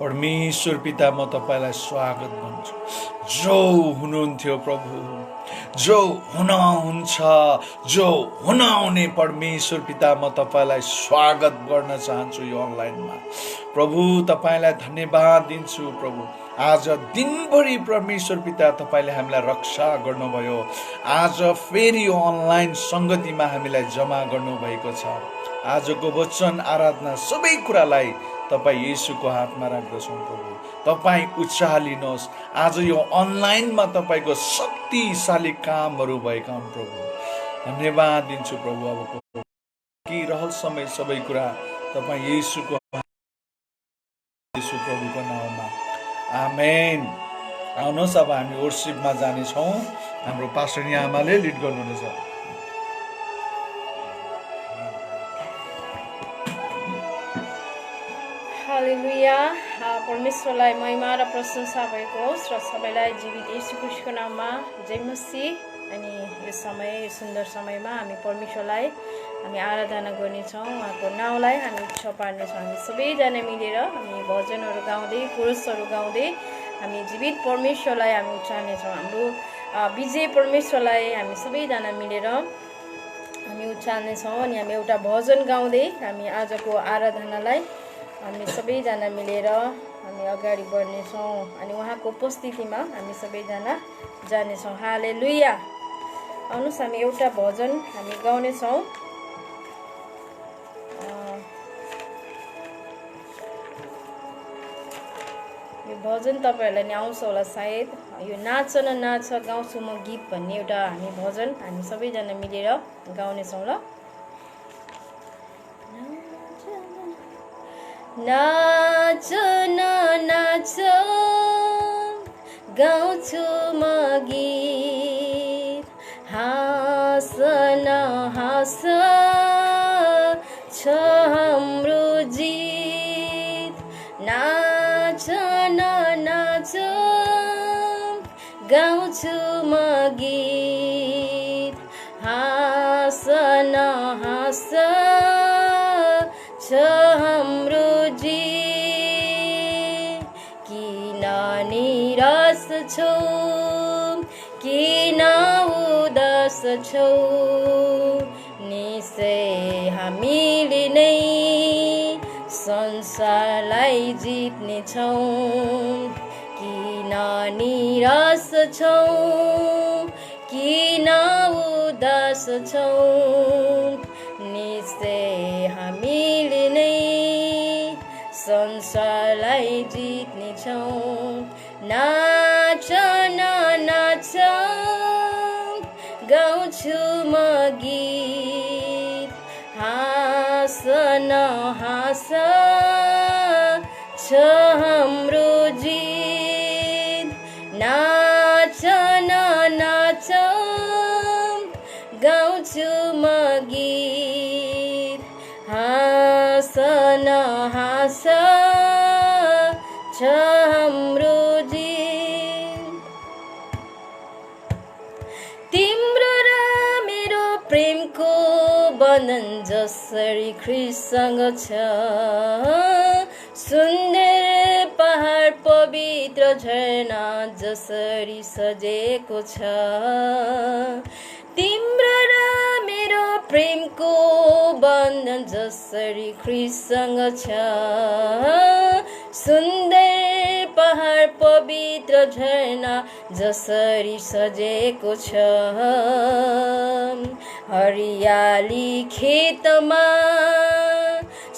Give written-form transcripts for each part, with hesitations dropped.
परमेश्वर पिता, म तपाईलाई स्वागत गर्छु। जो हुनुहुन्थ्यो प्रभु, जो हुनुहुन्छ, जो हुनुहुने परमेश्वर पिता, म तपाईलाई स्वागत गर्न चाहन्छु यो अनलाइनमा। प्रभु, तपाईलाई धन्यवाद दिन्छु प्रभु। आज दिनभरि परमेश्वर पिता तपाईले हामीलाई रक्षा गर्नुभयो। आज फेरि यो अनलाइन संगतिमा हामीलाई जम्मा गर्नुभएको छ। आजको वचन आराधना सबै कुरालाई तपाईँ येशूको हातमा राख्दछौँ प्रभु। तपाईँ उचालिनुहोस्। आज यो अनलाइनमा तपाईँको शक्तिशाली कामहरू भएका हुन् प्रभु। धन्यवाद दिन्छु प्रभु। अब कि रहल समय सबै कुरा तपाईँ येशूको, येशू प्रभुको नाममा, आमेन। आउनुहोस् अब हामी वर्शिपमा जानेछौँ। हाम्रो पास्टर आमाले लिड गर्नुहुनेछ। हालेलुया। परमेश्वरलाई महिमा र प्रशंसा भएको होस् र सबैलाई जीवित येशू ख्रीष्टको नाममा जय मसीह। अनि यो समय, यो सुन्दर समयमा हामी परमेश्वरलाई हामी आराधना गर्नेछौँ, उहाँको नाउँलाई हामी उच्च पार्नेछौँ। हामी सबैजना मिलेर हामी भजनहरू गाउँदै, कोरसहरू गाउँदै हामी जीवित परमेश्वरलाई हामी उचाल्नेछौँ। हाम्रो विजय परमेश्वरलाई हामी सबैजना मिलेर हामी उचाल्नेछौँ। अनि हामी एउटा भजन गाउँदै हामी आजको आराधनालाई हामी सबैजना मिलेर हामी अगाडि बढ्नेछौँ। अनि उहाँको उपस्थितिमा हामी सबैजना जानेछौँ। हालेलुया। आउनुहोस् हामी एउटा भजन हामी गाउनेछौँ। यो भजन तपाईँहरूलाई नि आउँछ होला सायद। यो नाच न नाच गाउँछु म गीत भन्ने एउटा हामी भजन हामी सबैजना मिलेर गाउनेछौँ ल। नाच न नाच गाउँछु म गीत, हाँस न हाँस छ हाम्रो जित। नाच न नाच गाउँछु म गीत, हाँस न हाँस छ हाम्रो जित। किन निराश छौ, किन उदास छौ, निश्चय हामीले नै संसारलाई जित्नेछौँ। किन निराश छौ, किन उदास छौ, निश्चय हामीले नै संसारलाई जित्नेछौँ। नाच न नाच गाउँछु म गीत, हाँस न हाँस छ हाम्रो जित। नाच न नाच गाउँछु म गीत, हाँस न हाँस छ हाम्रो जित। तिम्रो र मेरो प्रेमको बन्धन जसरी ख्रीष्टसँग छ, सुन्दर पहाड पवित्र झरना जसरी सजेको छ। तिम्रो र मेरो प्रेमको बन्धन जसरी ख्रीष्टसँग छ, सुन्दर पहाड पवित्र झरना जसरी सजेको छ। हरियाली खेतमा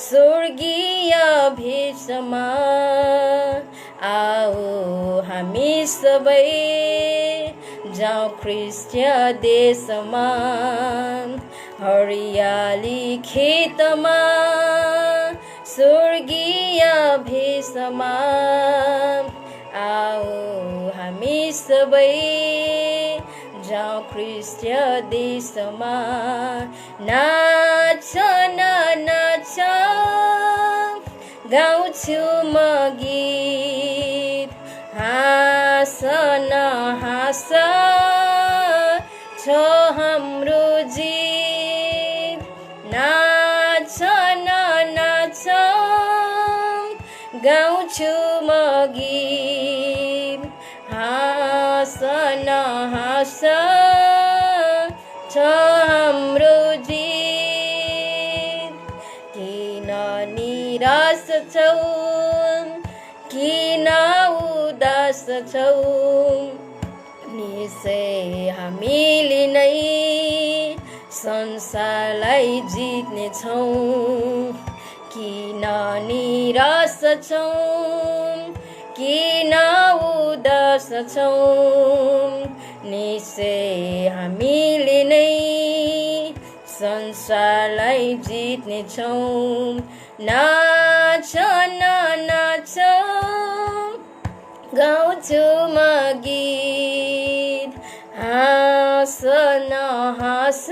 स्वर्गीय भेषमा, आओ हामी सबै जाउँ ख्रीष्टीय देशमा। हरियाली खेतमा स्वर्गीय भेषमा, आओ हामी सबै जाउँ ख्रीष्टीय देशमा। नाच न नाच गाउँछु म गीत, हाँस न हाँस छ हाम्रो जित। नाच न नाच गाउँछु म गीत, हाँस न हाँस छ हाम्रो जित। किन निराश छौ, किन उदास छौ, निश्चय हामीले नै संसारलाई जित्नेछौँ। किन निराश छौ, किन उदास छौ, निश्चय हामीले नै संसारलाई जित्नेछौँ। नाच न नाच गाउँछु म गीत हाँस नहाँस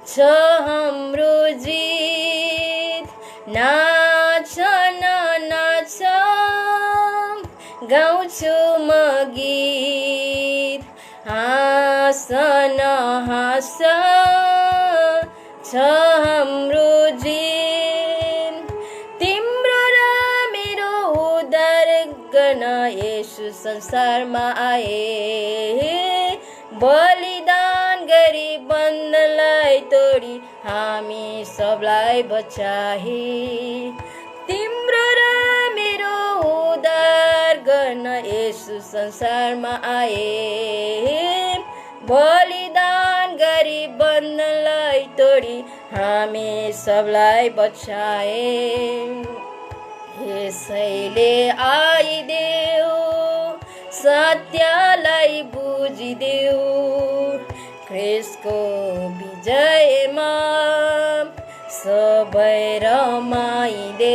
छ हाम्रो जित नाच न नाच गाउँछु म गीत हाँस नहाँस छ हाम्रो जित तिम्रो र मेरो उद्धार गर्न येशू संसारमा आए बलिदान गरी बन्धनलाई तोडी हामी सबलाई बचाए तिम्रो र मेरो उद्धार गर्न येशू संसारमा आए बलिदान गरी बन्धनलाई तोडी हामी सबलाई बचाए यसैले आइदेऊ सत्यलाई बुझिदेऊ ख्रिस्टको विजयमा सबै रमाइदेऊ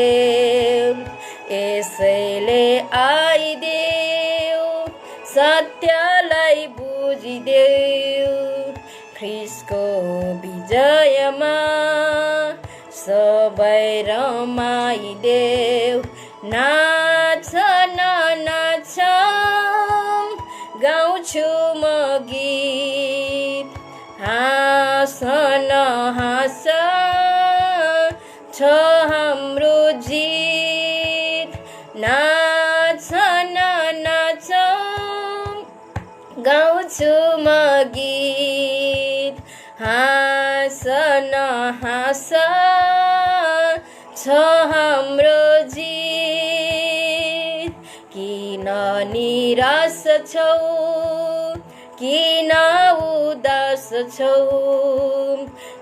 यसैले आइदेऊ सत्यलाई बुझिदेऊ ख्रिस्टको विजयमा सबै रमाइदेऊ नाच न नाच गाउँछु म गीत हाँस न हाँस छ हाम्रो जित नाच न नाच गाउँछु म गीत हाँस न हाँस छ हाम्रो जित किन निराश छौ किन उदास छौ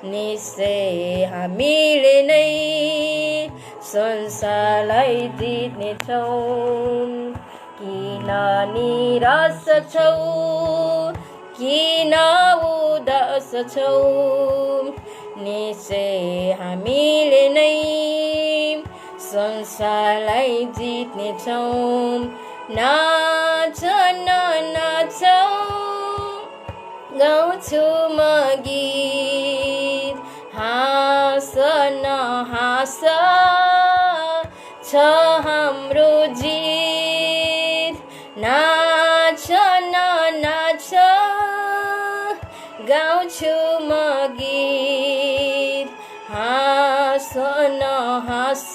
निश्चय हामीले नै संसारलाई जित्नेछौँ किन निराश छौ किन उदास छौ निश्चय हामीले नै संसारलाई जित्नेछौँ नाच न नाच गाउँछु म गीत हाँस न हाँस छ हाम्रो जित नाच न नाच गाउँछु म गीत हाँस न हाँस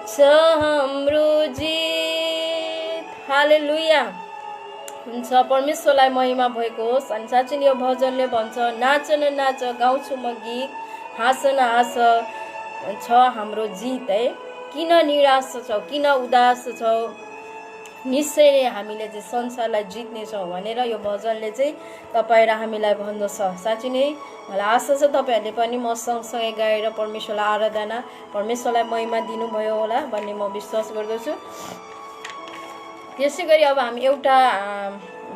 छ हाम्रो जित हालेलुया हुन्छ परमेश्वरलाई महिमा भएको होस् अनि साँच्चै यो भजनले भन्छ नाच न नाच गाउँछु म गीत हाँस न हाँस छ हाम्रो जित है किन निराश छौ किन उदास छौ निश्चय नै हामीले चाहिँ संसारलाई जित्नेछौँ भनेर यो भजनले चाहिँ तपाईँ र हामीलाई भन्दछ साँच्चै नै मलाई आशा छ तपाईँहरूले पनि म सँगसँगै गाएर परमेश्वरलाई आराधना परमेश्वरलाई महिमा दिनुभयो होला भन्ने म विश्वास गर्दछु त्यसै गरी अब हामी एउटा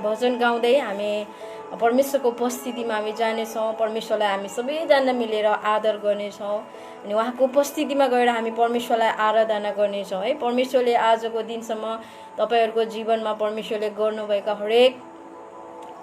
भजन गाउँदै हामी परमेश्वरको उपस्थितिमा हामी जानेछौँ परमेश्वरलाई हामी सबैजना मिलेर आदर गर्नेछौँ अनि उहाँको उपस्थितिमा गएर हामी परमेश्वरलाई आराधना गर्नेछौँ है परमेश्वरले आजको दिनसम्म तपाईहरूको जीवनमा परमेश्वरले गर्नुभएका हरेक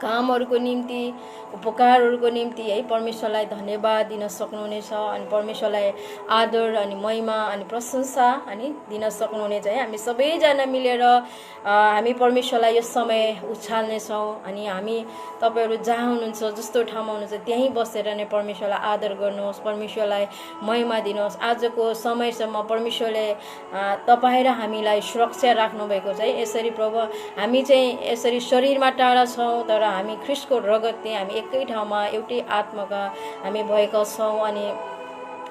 कामहरूको निम्ति उपकारहरूको निम्ति है परमेश्वरलाई धन्यवाद दिन सक्नुहुनेछ अनि परमेश्वरलाई आदर अनि महिमा अनि प्रशंसा अनि दिन सक्नुहुनेछ है हामी सबैजना मिलेर हामी परमेश्वरलाई यस समय उछाल्नेछौँ अनि हामी तपाईहरू जहाँ हुनुहुन्छ जस्तो ठाउँमा हुनुहुन्छ त्यहीँ बसेर नै परमेश्वरलाई आदर गर्नुहोस् परमेश्वरलाई महिमा दिनुहोस् आजको समयसम्म परमेश्वरले तपाईँ र हामीलाई सुरक्षा राख्नुभएको छ है यसरी प्रभु हामी चाहिँ यसरी शरीरमा टाढा छौँ तर हामी ख्रिस्टको रगतले हामी एकै ठाउँमा एउटै आत्माका हामी भएका छौँ अनि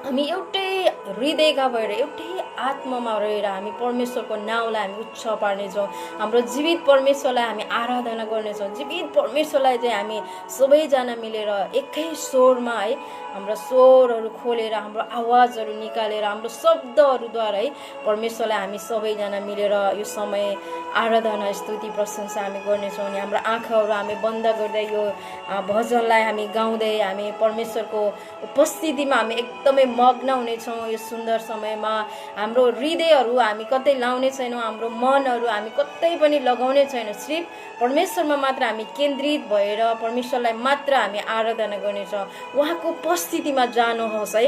हामी एउटै हृदयका भएर एउटै आत्मामा रहेर हामी परमेश्वरको नाउँलाई हामी उच्च पार्नेछौँ हाम्रो जीवित परमेश्वरलाई हामी आराधना गर्नेछौँ जीवित परमेश्वरलाई चाहिँ हामी सबैजना मिलेर एकै स्वरमा है हाम्रो स्वरहरू खोलेर हाम्रो आवाजहरू निकालेर हाम्रो शब्दहरूद्वारा है परमेश्वरलाई हामी सबैजना मिलेर यो समय आराधना स्तुति प्रशंसा हामी गर्नेछौँ अनि हाम्रो आँखाहरू हामी बन्द गर्दै यो भजनलाई हामी गाउँदै हामी परमेश्वरको उपस्थितिमा हामी एकदमै मग्न हुनेछौँ यो सुन्दर समयमा। हाम्रो हृदयहरू हामी कतै लाउने छैनौँ, हाम्रो मनहरू हामी कतै पनि लगाउने छैनौँ, सिर्फ परमेश्वरमा मात्र हामी केन्द्रित भएर परमेश्वरलाई मात्र हामी आराधना गर्नेछौँ। उहाँको उपस्थितिमा जानुहोस् है।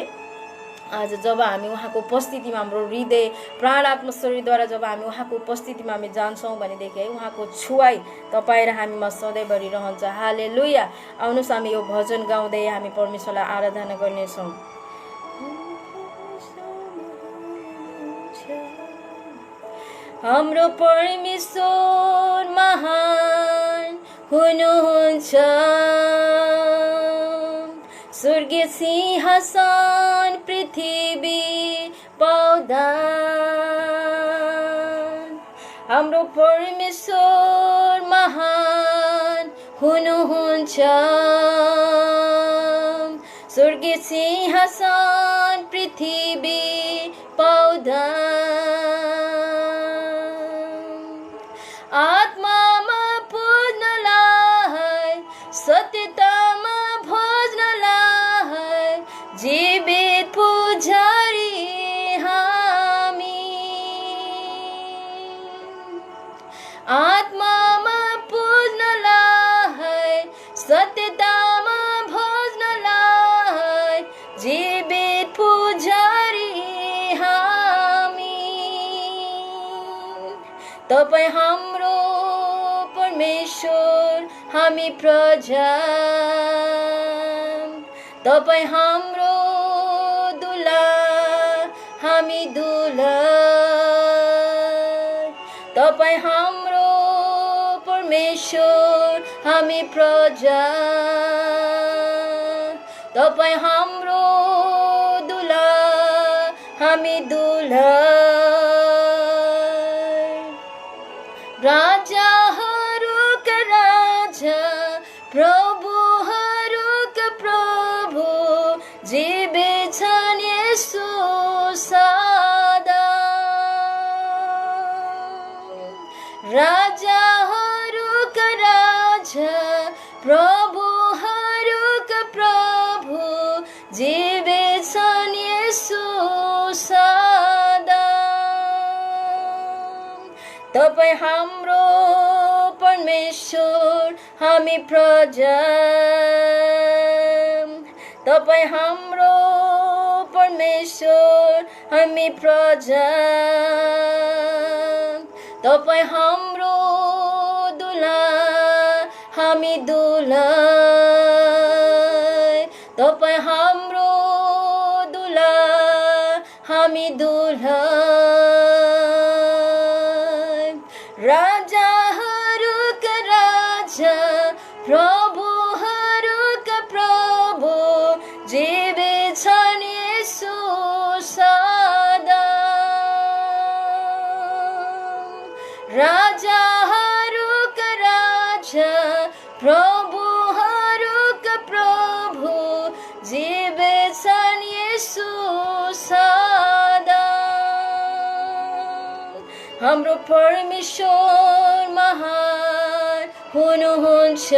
आज जब हामी उहाँको उपस्थितिमा हाम्रो हृदय प्राण आत्मा शरीरद्वारा जब हामी उहाँको उपस्थितिमा हामी जान्छौँ भनेदेखि है उहाँको छुवाई तपाईँ र हामीमा सधैँभरि रहन्छ। हालेलुया। आउनुहोस् हामी यो भजन गाउँदै हामी परमेश्वरलाई आराधना गर्नेछौँ। हाम्रो परमेश्वर महान हुनुहुन्छ, स्वर्गीय सिंहासन पृथ्वी पावदान। हाम्रो परमेश्वर महान हुनुहुन्छ, स्वर्गीय सिंहासन पृथ्वी पावदान। आत्मामा पुज्नलाई सत्यतामा भोज्नलाई जीवित पुजारी हामी। आत्मामा पुज्नलाई सत्यतामा भोज्नलाई जीवित पुजारी हामी। तपाईँ हाम्रो परमेश्वर हामी प्रजा, तपाईँ हाम्रो दुला हामी दुला। तपाईँ हाम्रो परमेश्वर हामी प्रजा, तपाईँ हाम्रो दुला हामी दुला। राजाहरूका राजा प्रभुहरूका प्रभु जीवित छन् येशू सदा। राजाहरूका राजा प्रभुहरूका प्रभु जीवित छन् येशू सदा। तपाईँ हाम्रो परमेश्वर हामी प्रजा, तपाईँ हाम्रो परमेश्वर हामी प्रजा, तपाईँ हाम्रो दुला हामी दुला। तपाईँ हाम्रो दुला हामी दुला। राजाहरूका राजा प्रभुहरूका प्रभु जीवित छन् येशू सदा। राजाहरूका राजा प्रभुहरूका प्रभु जीवित छन् येशू सदा। हाम्रो परमेश्वर महान हुनुहुन्छ,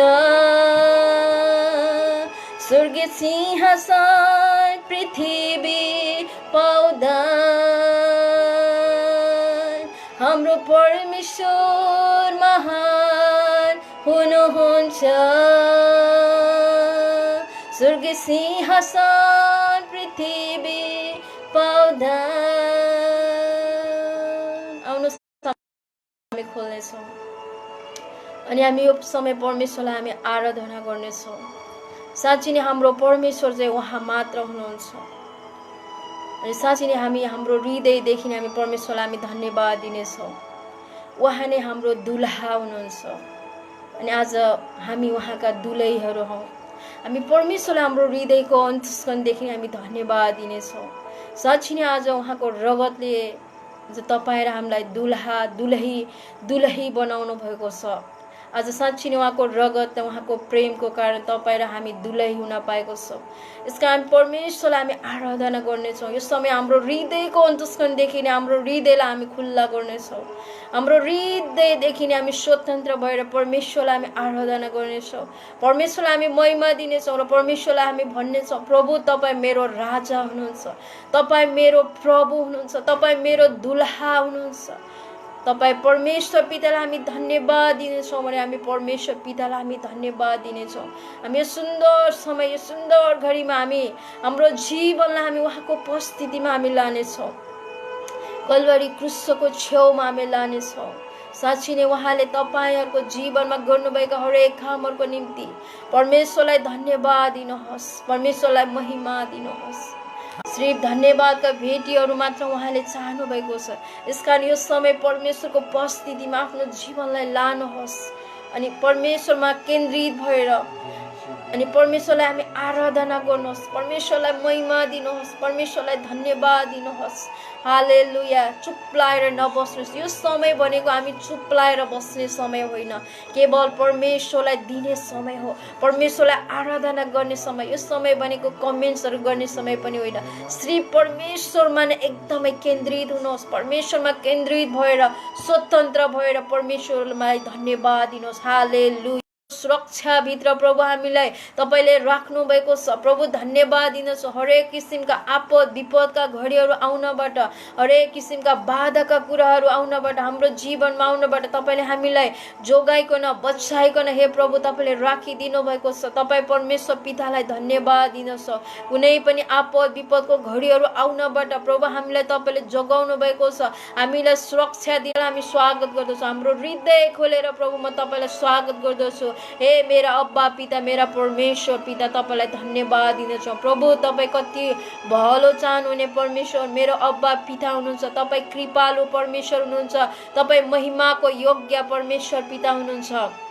स्वर्गीय सिंहासन पृथ्वी पावदान। हाम्रो परमेश्वर महान हुनुहुन्छ, स्वर्गीय सिंहासन पृथ्वी पावदान। हामी खोल्नेछौँ अनि हामी यो समय परमेश्वरलाई हामी आराधना गर्नेछौँ। साँच्चै नै हाम्रो परमेश्वर चाहिँ उहाँ मात्र हुनुहुन्छ अनि साँच्चै नै हामी हाम्रो हृदयदेखि हामी परमेश्वरलाई हामी धन्यवाद दिनेछौँ। उहाँ नै हाम्रो दुल्हा हुनुहुन्छ अनि आज हामी उहाँका दुलहीहरू हौँ। हामी परमेश्वरलाई हाम्रो हृदयको अन्तस्करणदेखि हामी धन्यवाद दिनेछौँ। साँच्चै नै आज उहाँको रगतले तपाईँ र हामीलाई दुल्हा दुलही बनाउनु भएको छ। आज साँच्ची नै उहाँको रगत उहाँको प्रेमको कारण तपाईँ र हामी दुलै हुन पाएको छौँ। यसकारण परमेश्वरलाई हामी आराधना गर्नेछौँ। यो समय हाम्रो हृदयको अन्तस्करणदेखि नै हाम्रो हृदयलाई हामी खुल्ला गर्नेछौँ। हाम्रो हृदयदेखि नै हामी स्वतन्त्र भएर परमेश्वरलाई हामी आराधना गर्नेछौँ। परमेश्वरलाई हामी महिमा दिनेछौँ र परमेश्वरलाई हामी भन्नेछौँ, प्रभु तपाईँ मेरो राजा हुनुहुन्छ, तपाईँ मेरो प्रभु हुनुहुन्छ, तपाईँ मेरो दुल्हा हुनुहुन्छ। तपाईँ परमेश्वर पितालाई हामी धन्यवाद दिनेछौँ भने हामी परमेश्वर पितालाई हामी धन्यवाद दिनेछौँ। हामी यो सुन्दर समय, यो सुन्दर घडीमा हामी हाम्रो जीवनलाई हामी उहाँको उपस्थितिमा हामी लानेछौँ। कल्वरी क्रुसको छेउमा हामी लानेछौँ। साँच्ची नै उहाँले तपाईँहरूको जीवनमा गर्नुभएका हरेक कामहरूको निम्ति परमेश्वरलाई धन्यवाद दिनुहोस्, परमेश्वरलाई महिमा दिनुहोस्। सिर्फ धन्यवादका भेटीहरू मात्र उहाँले चाहनु भएको छ। यसकारण यो समय परमेश्वरको उपस्थितिमा आफ्नो जीवनलाई लानुहोस् अनि परमेश्वरमा केन्द्रित भएर अनि परमेश्वरलाई हामी आराधना गर्नुहोस्, परमेश्वरलाई महिमा दिनुहोस्, परमेश्वरलाई धन्यवाद दिनुहोस्। हालेलुया। चुप्लाएर नबस्नुहोस्। यो समय भनेको हामी चुप्लाएर बस्ने समय होइन, केवल परमेश्वरलाई दिने समय हो, परमेश्वरलाई आराधना गर्ने समय। यो समय भनेको कमेन्ट्सहरू गर्ने समय पनि होइन। सिर्फ परमेश्वरमा नै एकदमै केन्द्रित हुनुहोस्, परमेश्वरमा केन्द्रित भएर स्वतन्त्र भएर परमेश्वरलाई धन्यवाद दिनुहोस्। हालेलुया। सुरक्षाभित्र प्रभु हामीलाई तपाईँले राख्नु भएको छ। प्रभु धन्यवाद दिनुहोस्। हरेक किसिमका आपद विपदका घडीहरू आउनबाट, हरेक किसिमका बाधाका कुराहरू आउनबाट, हाम्रो जीवनमा आउनबाट तपाईँले हामीलाई जोगाइकन बचाइकन हे प्रभु तपाईँले राखिदिनु भएको छ। तपाईँ परमेश्वर पितालाई धन्यवाद दिनुहोस्। कुनै पनि आपद विपदको घडीहरू आउनबाट प्रभु हामीलाई तपाईँले जोगाउनु भएको छ, हामीलाई सुरक्षा दिएर हामी स्वागत गर्दछौँ। हाम्रो हृदय खोलेर प्रभु म तपाईँलाई स्वागत गर्दछु। हे मेरा अब्बा पिता, मेरा परमेश्वर पिता, तपाईँलाई धन्यवाद दिनेछौँ। प्रभु तपाईँ कति भलो चाहनुहुने परमेश्वर, मेरो अब्बा पिता हुनुहुन्छ, तपाईँ कृपालु परमेश्वर हुनुहुन्छ, तपाईँ महिमाको योग्य परमेश्वर पिता हुनुहुन्छ,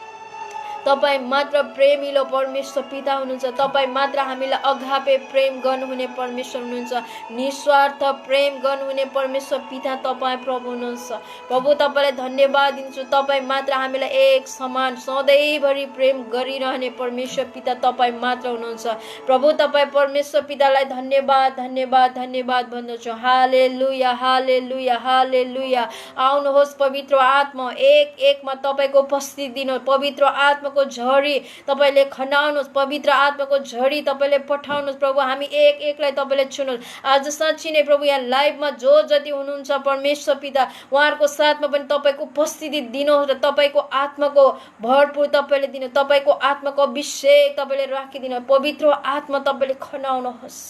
तपाईँ मात्र प्रेमिलो परमेश्वर पिता हुनुहुन्छ, तपाईँ मात्र हामीलाई अगापे प्रेम गर्नुहुने परमेश्वर हुनुहुन्छ, निस्वार्थ प्रेम गर्नुहुने परमेश्वर पिता तपाईँ प्रभु हुनुहुन्छ। प्रभु तपाईँलाई धन्यवाद दिन्छु। तपाईँ मात्र हामीलाई एक समान सधैँभरि प्रेम गरिरहने परमेश्वर पिता तपाईँ मात्र हुनुहुन्छ। प्रभु तपाईँ परमेश्वर पितालाई धन्यवाद धन्यवाद धन्यवाद भन्दछु। हालेलुया हालेलुया हालेलुया। आउनुहोस् पवित्र आत्मा, एक एकमा तपाईँको उपस्थिति दिनुहोस्। पवित्र आत्माको झरी तपाईँले खनाउनुहोस्, पवित्र आत्माको झरी तपाईँले पठाउनुहोस्। प्रभु हामी एक एकलाई तपाईँले छुनुहोस्। आज साँच्ची नै प्रभु यहाँ लाइभमा जो जति हुनुहुन्छ परमेश्वर पिता, उहाँहरूको साथमा पनि तपाईँको उपस्थिति दिनुहोस् र तपाईँको आत्माको भरपुर तपाईँले दिनुहोस्, तपाईँको आत्माको अभिषेक तपाईँले राखिदिनुहोस्, पवित्र आत्मा तपाईँले खनाउनुहोस्।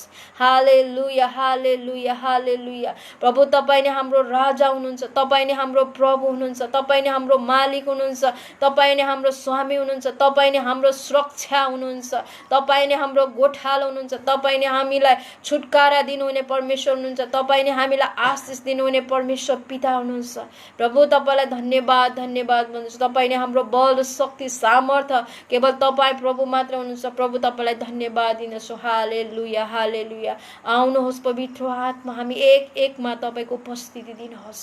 हालेलुया हालेलुया हालेलुया। प्रभु तपाईँ नै हाम्रो राजा हुनुहुन्छ, तपाईँ नै हाम्रो प्रभु हुनुहुन्छ, तपाईँ नै हाम्रो मालिक हुनुहुन्छ, तपाईँ नै हाम्रो स्वामी हुनुहुन्छ, तपाईँ नै हाम्रो सुरक्षा हुनुहुन्छ, तपाईँ नै हाम्रो गोठालो हुनुहुन्छ, तपाईँ नै हामीलाई छुटकारा दिनुहुने परमेश्वर हुनुहुन्छ, तपाईँ नै हामीलाई आशिष दिनुहुने परमेश्वर पिता हुनुहुन्छ। प्रभु तपाईँलाई धन्यवाद धन्यवाद भन्छु। तपाईँ नै हाम्रो बल शक्ति सामर्थ्य केवल तपाईँ प्रभु मात्र हुनुहुन्छ। प्रभु तपाईँलाई धन्यवाद दिन्छु। हालेलुया हालेलुया। आउनुहोस् पवित्र आत्मा, हामी एक एकमा तपाईँको उपस्थिति दिनुहोस्।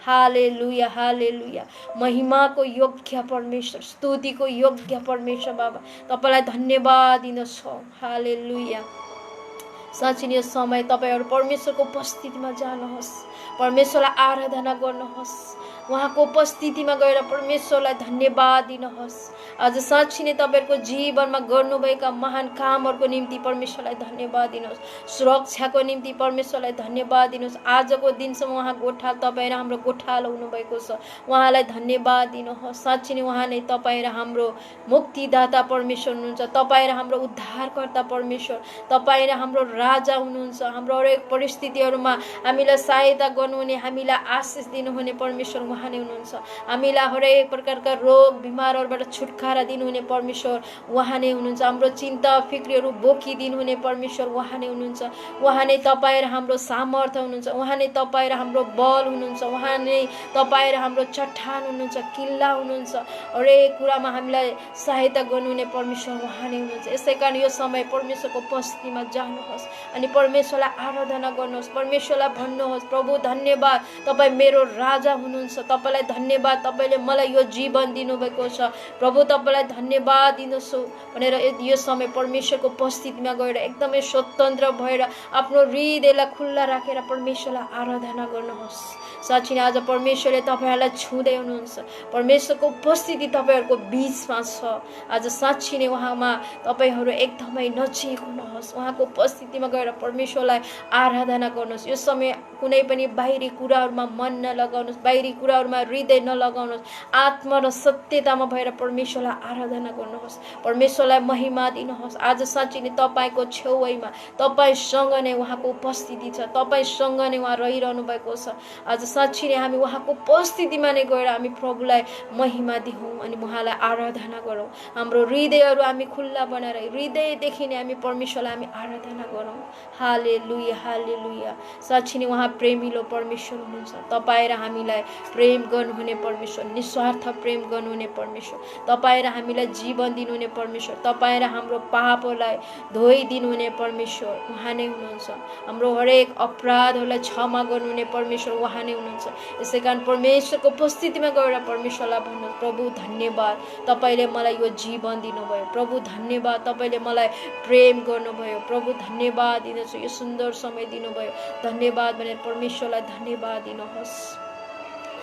हालेलुया हालेलुया। महिमाको योग्य परमेश्वर, स्तुतिको योग्य परमेश्वर बाबा, तपाईँलाई धन्यवाद दिन्छौँ। हालेलुया। साँच्चै यो समय तपाईँहरू परमेश्वरको उपस्थितिमा जानुहोस्, परमेश्वरलाई आराधना गर्नुहोस्, उहाँको उपस्थितिमा गएर परमेश्वरलाई धन्यवाद दिनुहोस्। आज साँच्चै नै तपाईँहरूको जीवनमा गर्नुभएका महान कामहरूको निम्ति परमेश्वरलाई धन्यवाद दिनुहोस्, सुरक्षाको निम्ति परमेश्वरलाई धन्यवाद दिनुहोस्। आजको दिनसम्म उहाँ गोठाल, तपाईँ र हाम्रो गोठालो हुनुभएको छ, उहाँलाई धन्यवाद दिनुहोस्। साँच्चै नै उहाँ नै तपाईँ र हाम्रो मुक्तिदाता परमेश्वर हुनुहुन्छ, तपाईँ र हाम्रो उद्धारकर्ता परमेश्वर, तपाईँ र हाम्रो राजा हुनुहुन्छ। हाम्रो हरेक परिस्थितिहरूमा हामीलाई सहायता गर्नुहुने, हामीलाई आशिष दिनुहुने परमेश्वर उहाँ नै हुनुहुन्छ। हामीलाई हरेक प्रकारका रोग बिमारहरूबाट छुटकारा दिनुहुने परमेश्वर उहाँ नै हुनुहुन्छ। हाम्रो चिन्ता फिक्रीहरू बोकिदिनुहुने परमेश्वर उहाँ नै हुनुहुन्छ। उहाँ नै तपाईँ र हाम्रो सामर्थ्य हुनुहुन्छ, उहाँ नै तपाईँ र हाम्रो बल हुनुहुन्छ, उहाँ नै तपाईँ र हाम्रो चट्टान हुनुहुन्छ, किल्ला हुनुहुन्छ। हरेक कुरामा हामीलाई सहायता गर्नुहुने परमेश्वर उहाँ नै हुनुहुन्छ। यसै कारण यो समय परमेश्वरको उपस्थितिमा जानुहोस् अनि परमेश्वरलाई आराधना गर्नुहोस्, परमेश्वरलाई भन्नुहोस्, प्रभु धन्यवाद, तपाईँ मेरो राजा हुनुहुन्छ। तपाईँलाई धन्यवाद, तपाईँले मलाई यो जीवन दिनुभएको छ। प्रभु तपाईँलाई धन्यवाद दिनुहोस् भनेर यो समय परमेश्वरको उपस्थितिमा गएर एकदमै स्वतन्त्र भएर आफ्नो हृदयलाई खुल्ला राखेर परमेश्वरलाई आराधना गर्नुहोस्। साँच्चै नै आज परमेश्वरले तपाईँहरूलाई छुँदै हुनुहुन्छ। परमेश्वरको उपस्थिति तपाईँहरूको बिचमा छ। आज साँच्चै नै उहाँमा तपाईँहरू एकदमै नजिक हुनुहोस्। उहाँको उपस्थितिमा गएर परमेश्वरलाई आराधना गर्नुहोस्। यो समय कुनै पनि बाहिरी कुराहरूमा मन नलगाउनुहोस्, बाहिरी कुराहरूमा हृदय नलगाउनुहोस्। आत्मा र सत्यतामा भएर परमेश्वरलाई आराधना गर्नुहोस्, परमेश्वरलाई महिमा दिनुहोस्। आज साँच्चै नै तपाईँको छेउमा तपाईँसँग नै उहाँको उपस्थिति छ, तपाईँसँग नै उहाँ रहिरहनु भएको छ। आज साँच्चै नै हामी उहाँको उपस्थितिमा नै गएर हामी प्रभुलाई महिमा दिउँ अनि उहाँलाई आराधना गरौँ। हाम्रो हृदयहरू हामी खुल्ला बनाएर हृदयदेखि नै हामी परमेश्वरलाई हामी आराधना गरौँ। हालेलुया, हालेलुया। साँच्चै नै उहाँ प्रेमिलो परमेश्वर हुनुहुन्छ। तपाईँ र हामीलाई प्रेम गर्नुहुने परमेश्वर, निस्वार्थ प्रेम गर्नुहुने परमेश्वर, तपाईँ र हामीलाई जीवन दिनुहुने परमेश्वर, तपाईँ र हाम्रो पापलाई धोइदिनुहुने परमेश्वर उहाँ नै हुनुहुन्छ। हाम्रो हरेक अपराधहरूलाई क्षमा गर्नुहुने परमेश्वर उहाँ नै हुनुहुन्छ। यसै कारण परमेश्वरको उपस्थितिमा गएर परमेश्वरलाई भन्नुहोस्, प्रभु धन्यवाद, तपाईँले मलाई यो जीवन दिनुभयो। प्रभु धन्यवाद, तपाईँले मलाई प्रेम गर्नुभयो। प्रभु धन्यवाद दिनुहोस्, यो सुन्दर समय दिनुभयो। धन्यवाद भनेर परमेश्वरलाई धन्यवाद दिनुहोस्।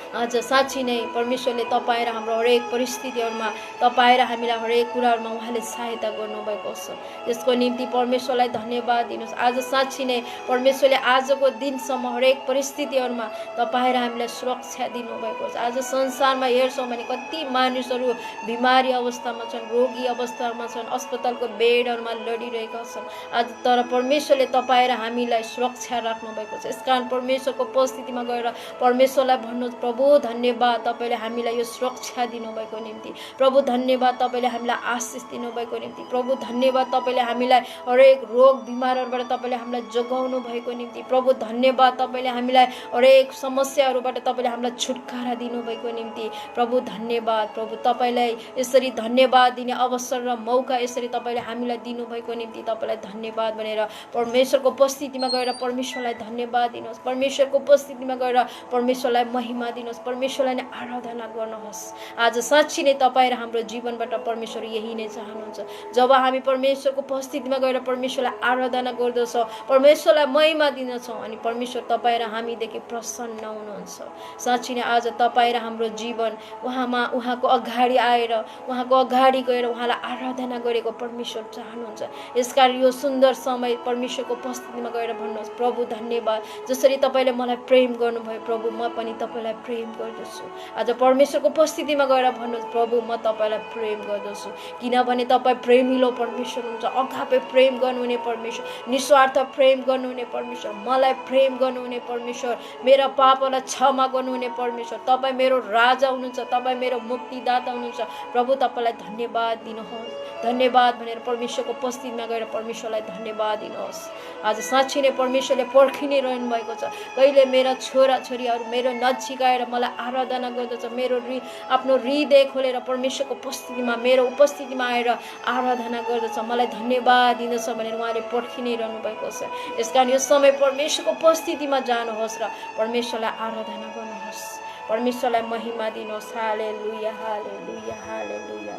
आज साँच्चै नै परमेश्वरले तपाईँ र हाम्रो हरेक परिस्थितिहरूमा तपाईँ र हामीलाई हरेक कुराहरूमा उहाँले सहायता गर्नुभएको छ। यसको निम्ति परमेश्वरलाई धन्यवाद दिनुहोस्। आज साँच्चै नै परमेश्वरले आजको दिनसम्म हरेक परिस्थितिहरूमा तपाईँ र हामीलाई सुरक्षा दिनुभएको छ। आज संसारमा हेर्छौँ भने कति मानिसहरू बिमारी अवस्थामा छन्, रोगी अवस्थामा छन्, अस्पतालको बेडहरूमा लडिरहेका छन्। आज तर परमेश्वरले तपाईँ र हामीलाई सुरक्षा राख्नुभएको छ। यसकारण परमेश्वरको उपस्थितिमा गएर परमेश्वरलाई भन्नुहोस्, प्रभु धन्यवाद, तपाईँले हामीलाई यो सुरक्षा दिनुभएको निम्ति। प्रभु धन्यवाद, तपाईँले हामीलाई आशिष दिनुभएको निम्ति। प्रभु धन्यवाद, तपाईँले हामीलाई हरेक रोग बिमारहरूबाट तपाईँले हामीलाई जोगाउनु भएको निम्ति। प्रभु धन्यवाद, तपाईँले हामीलाई हरेक समस्याहरूबाट तपाईँले हामीलाई छुटकारा दिनुभएको निम्ति। प्रभु धन्यवाद, प्रभु तपाईँलाई यसरी धन्यवाद दिने अवसर र मौका यसरी तपाईँले हामीलाई दिनुभएको निम्ति तपाईँलाई धन्यवाद भनेर परमेश्वरको उपस्थितिमा गएर परमेश्वरलाई धन्यवाद दिनुहोस्। परमेश्वरको उपस्थितिमा गएर परमेश्वरलाई महिमा दिनुहोस्, परमेश्वरलाई नै आराधना गर्नुहोस्। आज साँच्चै नै तपाईँ र हाम्रो जीवनबाट परमेश्वर यही नै चाहनुहुन्छ। जब हामी परमेश्वरको उपस्थितिमा गएर परमेश्वरलाई आराधना गर्दछौँ, परमेश्वरलाई महिमा दिनेछौँ अनि परमेश्वर तपाईँ र हामीदेखि प्रसन्न हुनुहुन्छ। साँच्चै नै आज तपाईँ र हाम्रो जीवन उहाँको अगाडि आएर उहाँको अगाडि गएर उहाँलाई आराधना गरेको परमेश्वर चाहनुहुन्छ। यसकारण यो सुन्दर समय परमेश्वरको उपस्थितिमा गएर भन्नुहोस्, प्रभु धन्यवाद, जसरी तपाईँले मलाई प्रेम गर्नुभयो प्रभु म पनि तपाईँलाई प्रेम गर्दछु। आज परमेश्वरको उपस्थितिमा गएर भन्नुहोस्, प्रभु म तपाईँलाई प्रेम गर्दछु, किनभने तपाईँ प्रेमिलो परमेश्वर हुनुहुन्छ। अगापे प्रेम गर्नुहुने परमेश्वर, निस्वार्थ प्रेम गर्नुहुने परमेश्वर, मलाई प्रेम गर्नुहुने परमेश्वर, मेरा पापलाई क्षमा गर्नुहुने परमेश्वर, तपाईँ मेरो राजा हुनुहुन्छ, तपाईँ मेरो मुक्तिदाता हुनुहुन्छ। प्रभु तपाईँलाई धन्यवाद दिनुहोस्। धन्यवाद भनेर परमेश्वरको उपस्थितिमा गएर परमेश्वरलाई धन्यवाद दिनुहोस्। आज साँच्चै नै परमेश्वरले पर्खिनै रहनु भएको छ। कहिले मेरा छोराछोरीहरू मेरो नजिक आएर मलाई आराधना गर्दछ, आफ्नो हृदय खोलेर परमेश्वरको उपस्थितिमा मेरो उपस्थितिमा आएर आराधना गर्दछ, मलाई धन्यवाद दिँदछ भनेर उहाँले पर्खिनै रहनु भएको छ। यसकारण यो समय परमेश्वरको उपस्थितिमा जानुहोस् र परमेश्वरलाई आराधना गर्नुहोस्, परमेश्वरलाई महिमा दिनुहोस्। हालेलुया, हालेलुया, हालेलुया।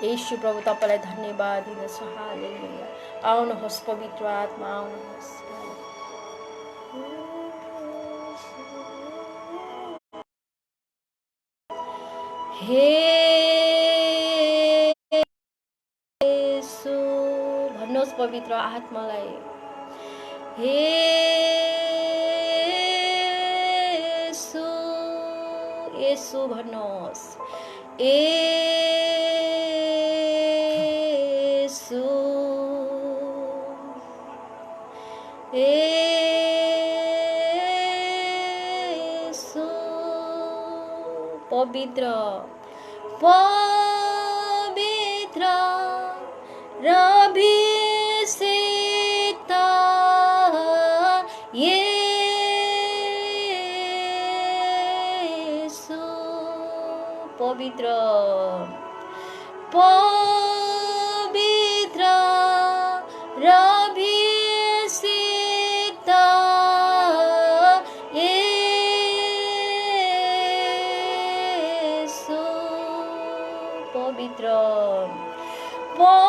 येशू प्रभु तपाईँलाई धन्यवाद दिँदछ। हालेलुया। आउनुहोस् पवित्र आत्मा, आउनुहोस्। हे येशू भन्नुहोस् पवित्र आत्मालाई, हे येशू, येशू भन्नुहोस्, येशू, येशू पवित्र पवित्र र अभिषिक्त येशू, पवित्र पवित्र र अभिषिक्त पवित्र पवित्र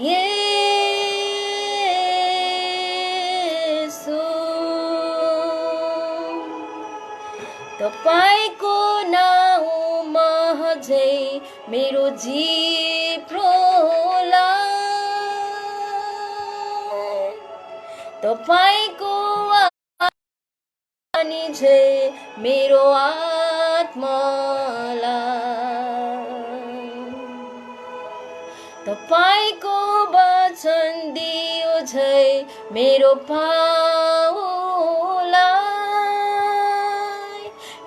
येशू तपाईको नाउँमा अझै मेरो जिब्रोलाई तपाईको वाणी झै मेरो आत्मालाई तपाईको वचन दियो झै मेरो पाउलाई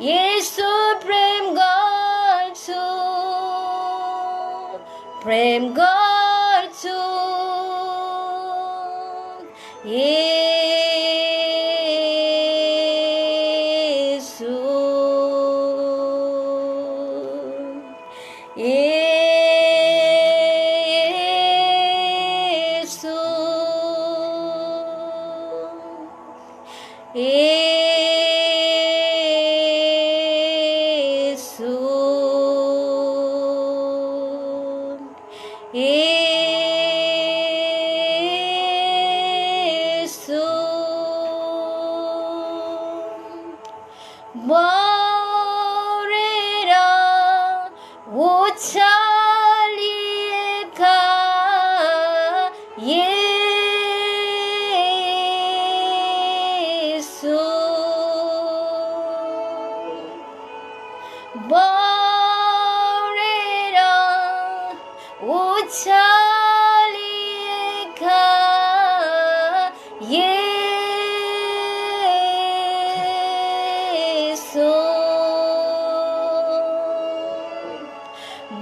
येशू प्रेम गर्छु येशू मरेर उचालिएका येशू मरेर उचालिएका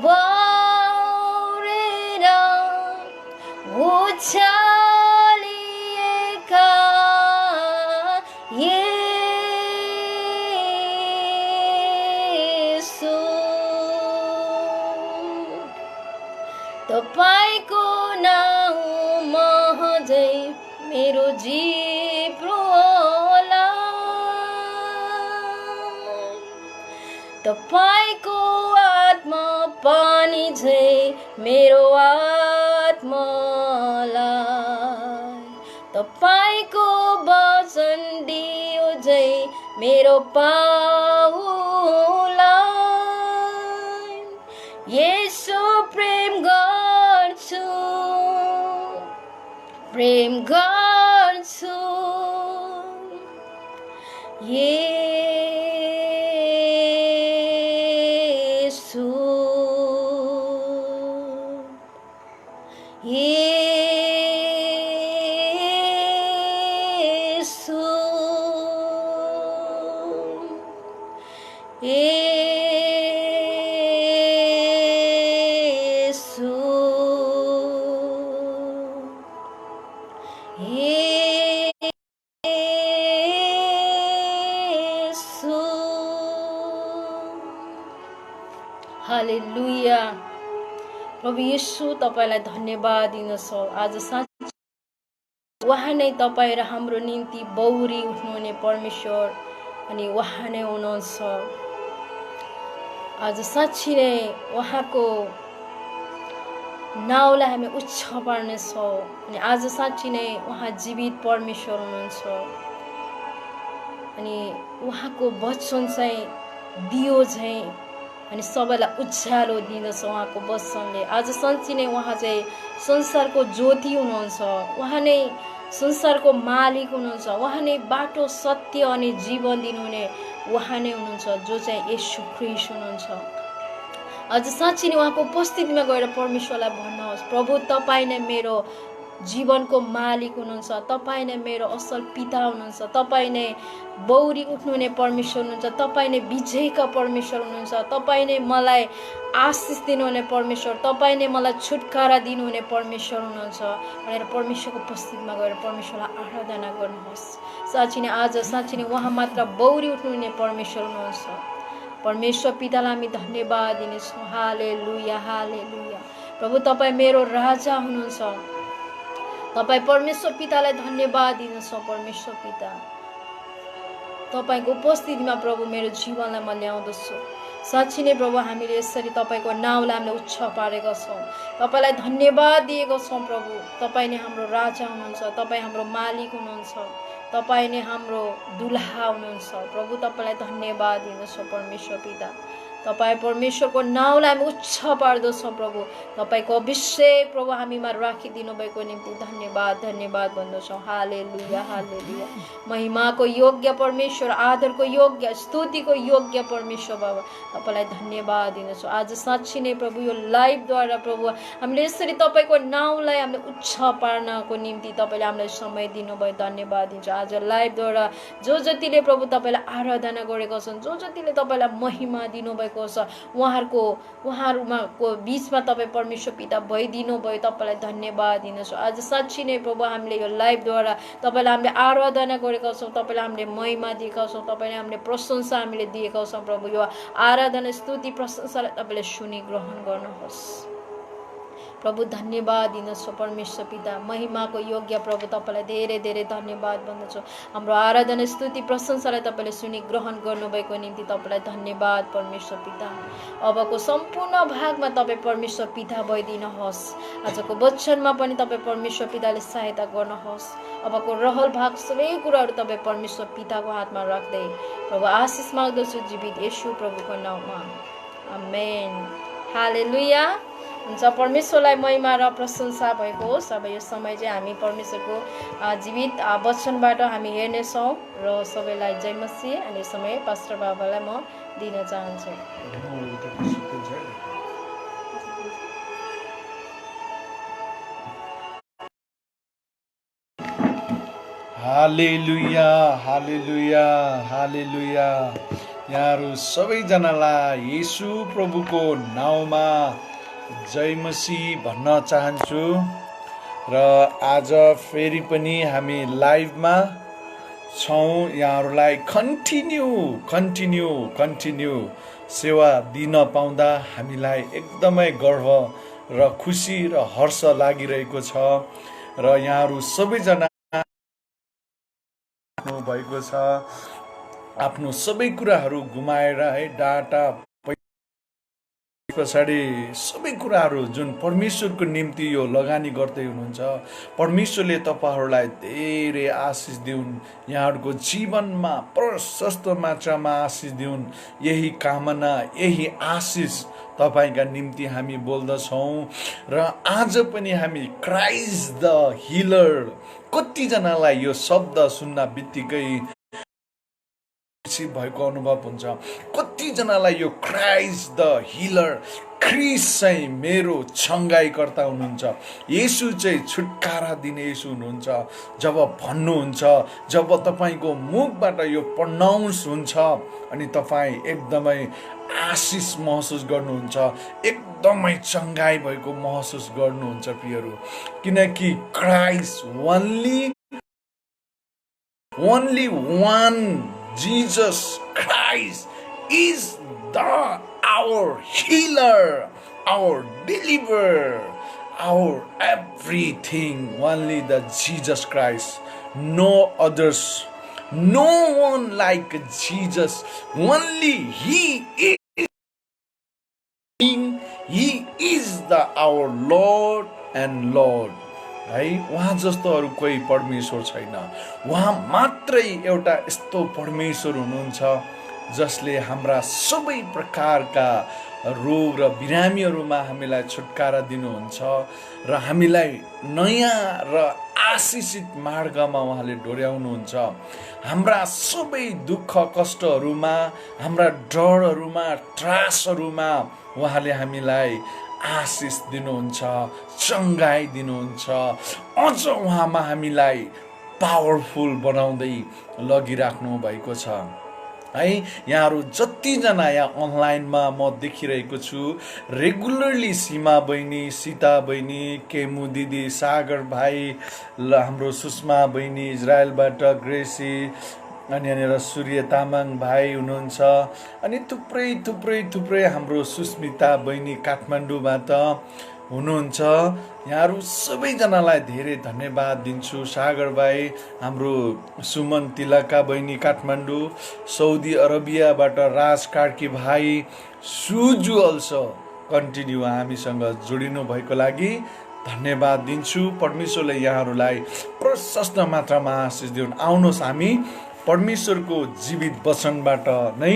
मरेर उचालिएका येशू तपाईको नाउँमा अझै मेरो जिब्रोलाई तपाईको आत्मा पानी झै मेरो आत्मालाई तपाईको वचन दियो झै मेरो पाउलाई येशू प्रेम गर्छु येशू हालेलुया। प्रभु येशू तपाईलाई धन्यवाद दिनुहोस्। आज साँच्चै उहाँ नै तपाईँ र हाम्रो निम्ति बौरी उठ्नुहुने परमेश्वर अनि उहाँ नै हुनुहुन्छ। आज साँच्चै नै उहाँको नाउँलाई हामी उच्च पार्नेछौँ अनि आज साँच्चै नै उहाँ जीवित परमेश्वर हुनुहुन्छ अनि उहाँको वचन चाहिँ दियो झैँ अनि सबैलाई उज्यालो दिँदछ उहाँको वचनले। आज साँच्चै नै उहाँ चाहिँ संसारको ज्योति हुनुहुन्छ, उहाँ नै संसारको मालिक हुनुहुन्छ, उहाँ नै बाटो सत्य अनि जीवन दिनुहुने उहाँ नै हुनुहुन्छ जो चाहिँ येशू ख्रीष्ट हुनुहुन्छ। आज साँच्चै नै उहाँको उपस्थितिमा गएर परमेश्वरलाई भन्नुहोस्, प्रभु तपाईँ नै मेरो जीवनको मालिक हुनुहुन्छ, तपाईँ नै मेरो असल पिता हुनुहुन्छ, तपाईँ नै बौरी उठ्नुहुने परमेश्वर हुनुहुन्छ, तपाईँ नै विजयका परमेश्वर हुनुहुन्छ, तपाईँ नै मलाई आशिष दिनुहुने परमेश्वर, तपाईँ नै मलाई छुटकारा दिनुहुने परमेश्वर हुनुहुन्छ भनेर परमेश्वरको उपस्थितिमा गएर परमेश्वरलाई आराधना गर्नुहोस्। साँच्चै नै आज साँच्चै नै उहाँ मात्र बौरी उठ्नुहुने परमेश्वर हुनुहुन्छ। परमेश्वर पितालाई हामी धन्यवाद दिनेछौँ। हालेलुया हालेलुया। प्रभु तपाईँ मेरो राजा हुनुहुन्छ। तपाईँ परमेश्वर पितालाई धन्यवाद दिनुहोस्। परमेश्वर पिता तपाईँको उपस्थितिमा प्रभु मेरो जीवनलाई म ल्याउँदछु। साँच्ची नै प्रभु हामीले यसरी तपाईँको नाउँलाई हामीले उच्च पारेका छौँ। तपाईँलाई धन्यवाद दिएका छौँ प्रभु। तपाईँ नै हाम्रो राजा हुनुहुन्छ, तपाईँ हाम्रो मालिक हुनुहुन्छ, तपाईँ नै हाम्रो दुलहा हुनुहुन्छ प्रभु। तपाईँलाई धन्यवाद दिँदछौँ परमेश्वर पिता। तपाईँ परमेश्वरको नाउँलाई हामी उच्च पार्दछौँ प्रभु। तपाईँको अभिषेक प्रभु हामीमा राखिदिनु भएको निम्ति धन्यवाद धन्यवाद भन्दछौँ। हालेलुया हालेलुया। महिमाको योग्य परमेश्वर, आदरको योग्य, स्तुतिको योग्य परमेश्वर बाबा, तपाईँलाई धन्यवाद दिँदछौँ। आज साँच्ची नै प्रभु यो लाइभद्वारा प्रभु हामीले यसरी तपाईँको नाउँलाई हामीले उच्च पार्नको निम्ति तपाईँले हामीलाई समय दिनुभयो, धन्यवाद दिन्छ। आज लाइभद्वारा जो जतिले प्रभु तपाईँलाई आराधना गरेका छन्, जो जतिले तपाईँलाई महिमा दिनुभएको छ, उहाँहरूमा बिचमा तपाईँ परमेश्वर पिता भइदिनु भयो, तपाईँलाई धन्यवाद दिन्छौँ। आज साँच्ची नै प्रभु हामीले यो लाइभद्वारा तपाईँलाई हामीले आराधना गरेका छौँ, तपाईँलाई हामीले महिमा दिएका छौँ, तपाईँले हामीले प्रशंसा हामीले दिएका छौँ प्रभु। यो आराधना स्तुति प्रशंसालाई तपाईँले सुनि ग्रहण गर्नुहोस् प्रभु। धन्यवाद दिनुहोस् परमेश्वर पिता, महिमाको योग्य प्रभु। तपाईँलाई धेरै धेरै धन्यवाद भन्दछु। हाम्रो आराधना स्तुति प्रशंसालाई तपाईँले सुनि ग्रहण गर्नुभएको निम्ति तपाईँलाई धन्यवाद परमेश्वर पिता। अबको सम्पूर्ण भागमा तपाईँ परमेश्वर पिता भइदिनुहोस्। आजको वचनमा पनि तपाईँ परमेश्वर पिताले सहायता गर्नुहोस्। अबको रहल भाग सबै कुराहरू तपाईँ परमेश्वर पिताको हातमा राख्दै प्रभु आशिष माग्दछु जीवित येशू प्रभुको नाउँमा, आमेन। हालेलुया। हुन्छ, परमेश्वरलाई महिमा र प्रशंसा भएको होस्। अब यो समय चाहिँ हामी परमेश्वरको जीवित वचनबाट हामी हेर्नेछौँ र सबैलाई जय मसीह। अनि यो समय पास्टर बाबालाई म दिन चाहन्छु। हालेलुया हालेलुया हालेलुया। यहाँहरू सबैजनालाई येशू प्रभुको नाउँमा जय मसीह भन्न चाहन्छु। र आज फेरि पनि हामी लाइभमा छौँ। यहाँहरूलाई कन्टिन्यू सेवा दिन पाउँदा हामीलाई एकदमै गर्व र खुसी र हर्ष लागिरहेको छ। र यहाँहरू सबैजना भएको छ, आफ्नो सबै कुराहरू गुमाएर है, डाटा पछाडि सबै कुराहरू जुन परमेश्वरको निम्ति यो लगानी गर्दै हुनुहुन्छ, परमेश्वरले तपाईँहरूलाई धेरै आशिष दिउन्, यहाँहरूको जीवनमा प्रशस्त मात्रामा आशिष दिउन्। यही कामना, यही आशिष तपाईँका निम्ति हामी बोल्दछौँ। र आज पनि हामी क्राइस्ट द हिलर, कतिजनालाई यो शब्द सुन्न बित्तिकै भएको अनुभव हुन्छ, कतिजनालाई यो क्राइस्ट द हिलर, ख्रिस्ट चाहिँ मेरो छङ्गाइकर्ता हुनुहुन्छ, येशू चाहिँ छुटकारा दिने येशू हुनुहुन्छ जब भन्नुहुन्छ, जब तपाईँको मुखबाट यो प्रनाउन्स हुन्छ अनि तपाईँ एकदमै आशिष महसुस गर्नुहुन्छ, एकदमै चङ्गाई भएको महसुस गर्नुहुन्छ प्रियहरू। किनकि Christ only one Jesus Christ is our healer, our deliverer, our everything. Only the Jesus Christ, no others, no one like Jesus. Only He is King. He is our Lord and Lord. है, उहाँ जस्तो अरू कोही परमेश्वर छैन। उहाँ मात्रै एउटा यस्तो परमेश्वर हुनुहुन्छ जसले हाम्रा सबै प्रकारका रोग र बिरामीहरूमा हामीलाई छुटकारा दिनुहुन्छ र हामीलाई नयाँ र आशिषित मार्गमा उहाँले डोर्याउनुहुन्छ। हाम्रा सबै दुःख कष्टहरूमा, हाम्रा डरहरूमा, त्रासहरूमा उहाँले हामीलाई आशिष दिनुहुन्छ, चङ्गाई दिनुहुन्छ। अझ उहाँमा हामीलाई पावरफुल बनाउँदै लगिराख्नु भएको छ है। यहाँहरू जतिजना यहाँ अनलाइनमा म देखिरहेको छु, रेगुलरली सीमा बहिनी, सीता बहिनी, केमु दिदी, सागर भाइ, हाम्रो सुषमा बहिनी इजरायलबाट, ग्रेसी, अनि यहाँनिर सूर्य तामाङ भाइ हुनुहुन्छ, अनि थुप्रै हाम्रो सुस्मिता बहिनी काठमाडौँबाट, हुनुहुन्छ। यहाँहरू सबैजनालाई धेरै धन्यवाद दिन्छु। सागर भाइ, हाम्रो सुमन तिलका बहिनी काठमाडौँ, साउदी अरबियाबाट राज कार्की भाइ, सुजु अल्सो कन्टिन्यू हामीसँग जोडिनु भएको लागि धन्यवाद दिन्छु। परमेश्वरले यहाँहरूलाई प्रशस्त मात्रामा आशिष दिउन्। आउनुहोस् हामी परमेश्वरको जीवित वचनबाट नै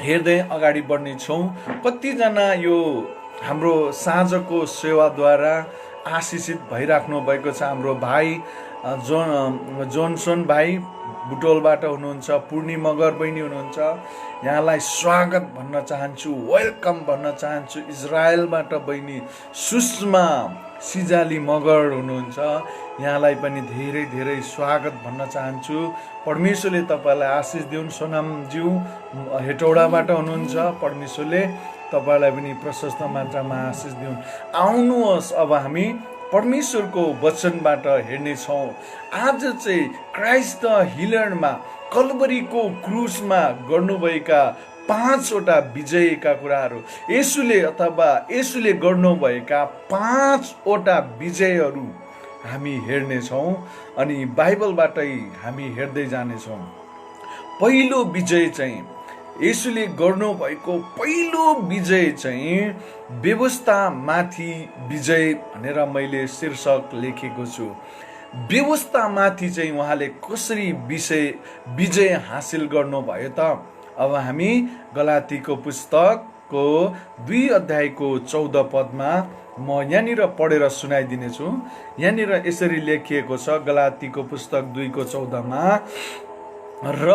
हेर्दै अगाडि बढ्नेछौँ। कतिजना यो हाम्रो साँझको सेवाद्वारा आशिषित भइराख्नु भएको छ। हाम्रो भाइ जोनसन भाइ बुटोलबाट हुनुहुन्छ, पूर्णी मगर बहिनी हुनुहुन्छ, यहाँलाई स्वागत भन्न चाहन्छु, वेलकम भन्न चाहन्छु। इजरायलबाट बहिनी सुषमा सिजाली मगर हुनुहुन्छ, यहाँलाई पनि धेरै धेरै स्वागत भन्न चाहन्छु। परमेश्वरले तपाईँलाई आशिष दिउन्। सोनामज्यू हेटौडाबाट हुनुहुन्छ, परमेश्वरले तपाईँलाई पनि प्रशस्त मात्रामा आशिष दिउन्। आउनुहोस् अब हामी परमेश्वरको वचनबाट हेर्नेछौँ। आज चाहिँ क्राइस्ट द हिलरमा कल्वरीको क्रुसमा गर्नुभएका 5वटा विजयका कुराहरू, येशूले गर्नुभएका 5वटा विजयहरू हामी हेर्नेछौँ अनि बाइबलबाटै हामी हेर्दै जानेछौँ। पहिलो विजय चाहिँ येशूले गर्नुभएको पहिलो विजय चाहिँ व्यवस्थामाथि विजय भनेर मैले शीर्षक लेखेको छु। व्यवस्थामाथि चाहिँ उहाँले कसरी विजय हासिल गर्नुभयो त? अब हामी गलातीको पुस्तकको 2 अध्यायको 14 पदमा म यहाँनिर पढेर सुनाइदिनेछु। यहाँनिर यसरी लेखिएको छ, गलातीको पुस्तक 2:14मा, र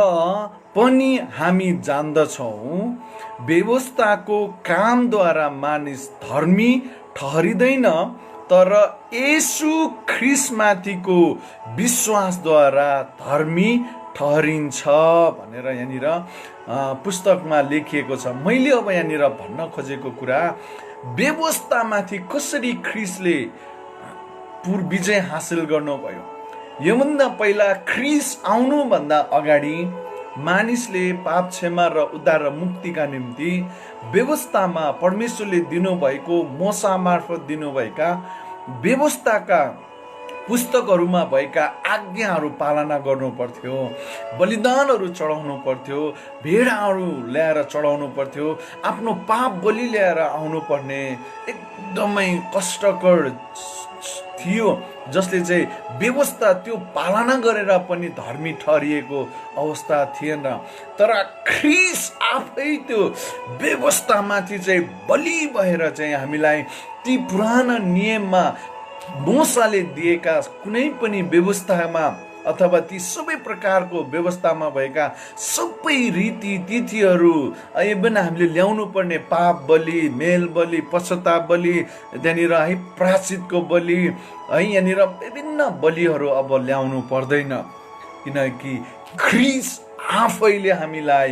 पनि हामी जान्दछौँ व्यवस्थाको कामद्वारा मानिस धर्मी ठहरिँदैन, तर येशू ख्रिस्टमाथिको विश्वासद्वारा धर्मी ठहरिन्छ भनेर यहाँनिर पुस्तकमा लेखिएको छ। मैले अब यहाँनिर भन्न खोजेको कुरा, व्यवस्थामाथि कसरी ख्रिस्टले विजय हासिल गर्नुभयो। योभन्दा पहिला ख्रिस्ट आउनुभन्दा अगाडि मानिसले पाप क्षमा र उद्धार र मुक्तिका निम्ति व्यवस्थामा परमेश्वरले दिनुभएको, मोसा मार्फत दिनुभएका व्यवस्थाका पुस्तकहरूमा भएका आज्ञाहरू पालना गर्नु पर्थ्यो, बलिदानहरू चढाउनु पर्थ्यो, भेडाहरू ल्याएर चढाउनु पर्थ्यो, आफ्नो पाप बलि ल्याएर आउनु पर्ने एकदमै कष्टकर थियो, जसले चाहिँ व्यवस्था त्यो पालना गरेर पनि धर्मी ठहरिएको अवस्था थिएन। तर ख्रिस्ट आफै त्यो व्यवस्थामाथि चाहिँ बलि भएर चाहिँ हामीलाई ती पुराना नियममा मोसाले दिएका कुनै पनि व्यवस्थामा अथवा ती सबै प्रकारको व्यवस्थामा भएका सबै रीति तिथिहरू, इभन हामीले ल्याउनु पर्ने पाप बलि, मेल बलि, पश्चाताप बलि, त्यहाँनिर है प्रायश्चितको बलि, है यहाँनिर विभिन्न बलिहरू अब ल्याउनु पर्दैन, किनकि ख्रिस्ट आफैले हामीलाई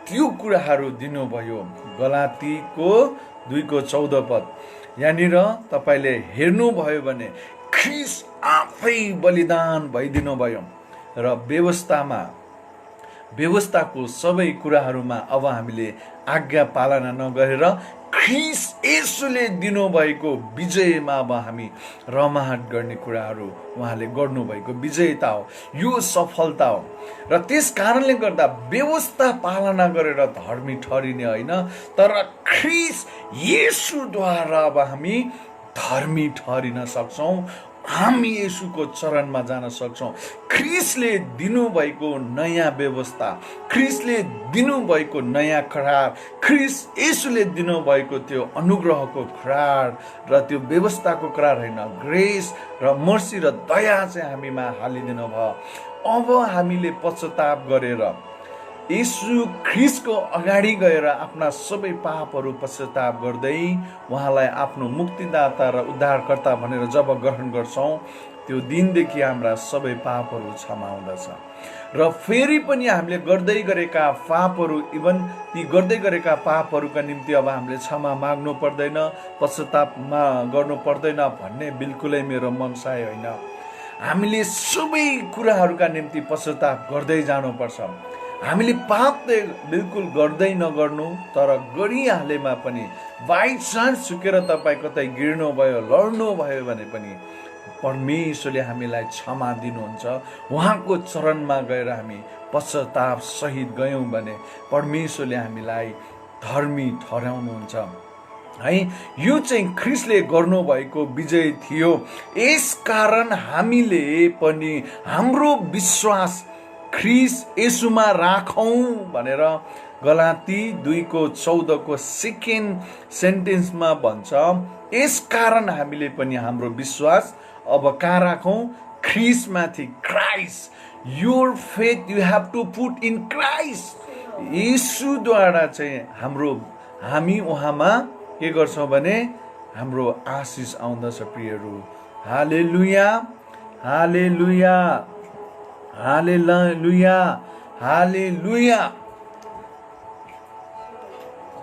त्यो कुराहरू दिनुभयो। गलातीको 2:14 पद यहाँनिर तपाईँले हेर्नुभयो भने ख्रिस्ट आफै बलिदान भइदिनु भयो र व्यवस्थाको सबै कुराहरूमा अब हामीले आज्ञा पालना नगरेर ख्रिस्ट येशूले दिनुभएको विजयमा अब हामी रमाहट गर्ने कुराहरू उहाँले गर्नुभएको विजयता हो, यो सफलता हो। र त्यस कारणले गर्दा व्यवस्था पालना गरेर धर्मी ठहरिने होइन, तर ख्रिस्ट येशूद्वारा अब हामी धर्मी ठहरिन सक्छौँ, हामी येशूको चरणमा जान सक्छौँ। ख्रिस्टले दिनुभएको नयाँ व्यवस्था, ख्रिस्टले दिनुभएको नयाँ करार, ख्रिस्ट येशूले दिनुभएको त्यो अनुग्रहको करार र त्यो व्यवस्थाको करार होइन, ग्रेस र मर्सी र दया चाहिँ हामीमा हालिदिनु भयो। अब हामीले पश्चाताप गरेर येशू ख्रिस्टको अगाडि गएर आफ्ना सबै पापहरू पश्चाताप गर्दै उहाँलाई आफ्नो मुक्तिदाता र उद्धारकर्ता भनेर जब ग्रहण गर्छौँ, त्यो दिनदेखि हाम्रा सबै पापहरू क्षमा हुँदछ। र फेरि पनि हामीले गर्दै गरेका पापहरू, इभन ती गर्दै गरेका पापहरूका निम्ति अब हामीले क्षमा माग्नु पर्दैन, पश्चाताप गर्नु पर्दैन भन्ने बिल्कुलै मेरो मनसाय होइन। हामीले सबै कुराहरूका निम्ति पश्चाताप गर्दै जानुपर्छ। हामीले पाप त बिल्कुल गर्दै नगर्नु, तर गरिहालेमा पनि बाई चान्स चुकेर तपाईँ कतै गिर्नु भयो, लड्नु भयो भने पनि परमेश्वरले हामीलाई क्षमा दिनुहुन्छ। उहाँको चरणमा गएर हामी पश्चाताप सहित गयौँ भने परमेश्वरले हामीलाई धर्मी ठहराउनुहुन्छ है। यो चाहिँ ख्रिस्टले गर्नुभएको विजय थियो। यसकारण हामीले पनि हाम्रो विश्वास ख्रिस्ट येशूमा राखौँ भनेर गलाती 2:14 सेकेन्ड सेन्टेन्समा भन्छ। यसकारण हामीले पनि हाम्रो विश्वास अब कहाँ राखौँ? ख्रिस्टमाथि। Christ, your faith you have to put in Christ. येशूद्वारा चाहिँ हामी उहाँमा के गर्छौँ भने हाम्रो आशिष आउँदछ प्रियहरू। हालेलुया, हालेलुया, हालेलुया, हालेलुया,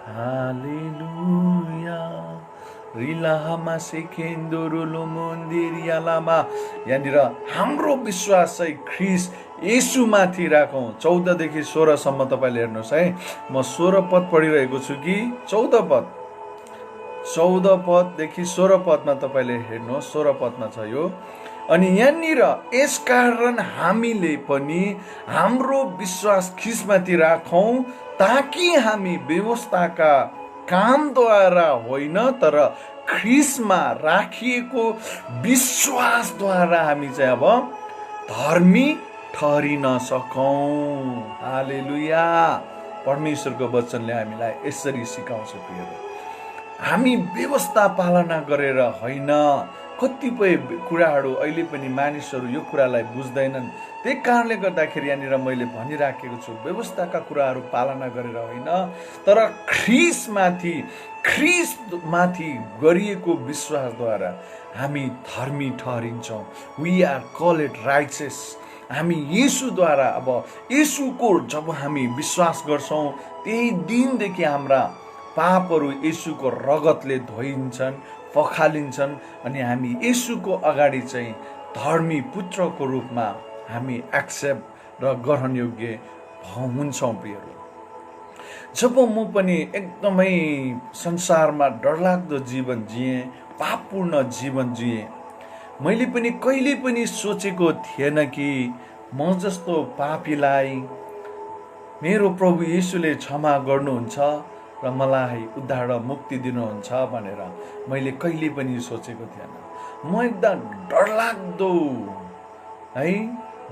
हालेलुया। रिलामा सेकेन्दोरुलो मन्दिर यालामा। यहाँनिर हाम्रो विश्वास चाहिँ ख्रिस्ट येशूमाथि राखौँ। 14 देखि 16 तपाईँले हेर्नुहोस् है। म 16 पद पढिरहेको छु कि 14 पद? 14 पददेखि 16 पदमा तपाईँले हेर्नुहोस्। 16 पदमा छ यो। अनि यहाँनिर यसकारण हामीले पनि हाम्रो विश्वास ख्रिस्टमाथि राखौँ, ताकि हामी व्यवस्थाका कामद्वारा होइन तर ख्रिस्टमा राखिएको विश्वासद्वारा हामी चाहिँ अब धर्मी ठहरिन सकौँ। हालेलुया। परमेश्वरको वचनले हामीलाई यसरी सिकाउँछ प्रियहरू। हामी व्यवस्था पालना गरेर होइन। कतिपय कुराहरू अहिले पनि मानिसहरू यो कुरालाई बुझ्दैनन्। त्यही कारणले गर्दाखेरि यहाँनिर मैले भनिराखेको छु, व्यवस्थाका कुराहरू पालना गरेर होइन तर ख्रिस्टमाथि गरिएको विश्वासद्वारा हामी धर्मी ठहरिन्छौँ। We are called it righteous. हामी येशूद्वारा, अब येशूको जब हामी विश्वास गर्छौँ त्यही दिनदेखि हाम्रा पापहरू येशूको रगतले धोइन्छन्, पखालिन्छन् अनि हामी येशूको अगाडि चाहिँ धर्मी पुत्रको रूपमा हामी एक्सेप्ट र ग्रहण योग्य हुन्छौँ प्रियहरू। जब म पनि एकदमै संसारमा डरलाग्दो जीवन जिएँ, पापपूर्ण जीवन जिएँ, मैले पनि कहिले पनि सोचेको थिएन कि म जस्तो पापीलाई मेरो प्रभु येशूले क्षमा गर्नुहुन्छ र मलाई उद्धार र मुक्ति दिनुहुन्छ भनेर मैले कहिले पनि सोचेको थिएन। म एकदम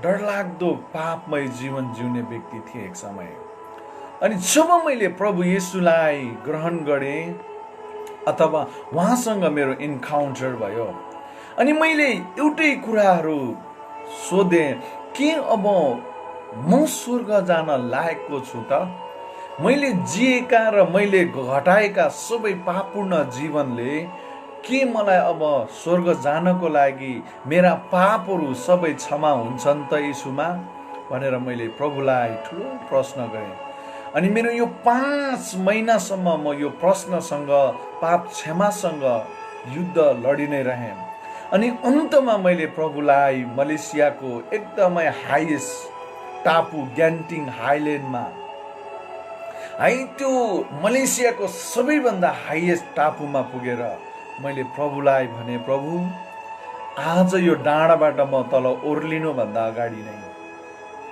डरलाग्दो पापमय जीवन जिउने व्यक्ति थिएँ एक समय। अनि जब मैले प्रभु येशूलाई ग्रहण गरेँ अथवा उहाँसँग मेरो इन्काउन्टर भयो अनि मैले एउटै कुराहरू सोधेँ, के अब म स्वर्ग जान लायकको छु त? मैले जिएका र मैले घटाएका सबै पापपूर्ण जीवनले के मलाई अब स्वर्ग जानको लागि मेरा पापहरू सबै क्षमा हुन्छन् त येशूमा भनेर मैले प्रभुलाई ठुलो प्रश्न गरेँ। अनि मेरो यो 5 महिनासम्म म यो प्रश्नसँग, पाप क्षमासँग युद्ध लडी नै रहेँ। अनि अन्तमा मैले प्रभुलाई मलेसियाको एकदमै हाइएस्ट टापु ग्यान्टिङ हाइल्यान्डमा त्यो मलेसियाको सबैभन्दा हाइएस्ट टापुमा पुगेर मैले प्रभुलाई भने, प्रभु आज यो डाँडाबाट म तल ओर्लिनुभन्दा अगाडि नै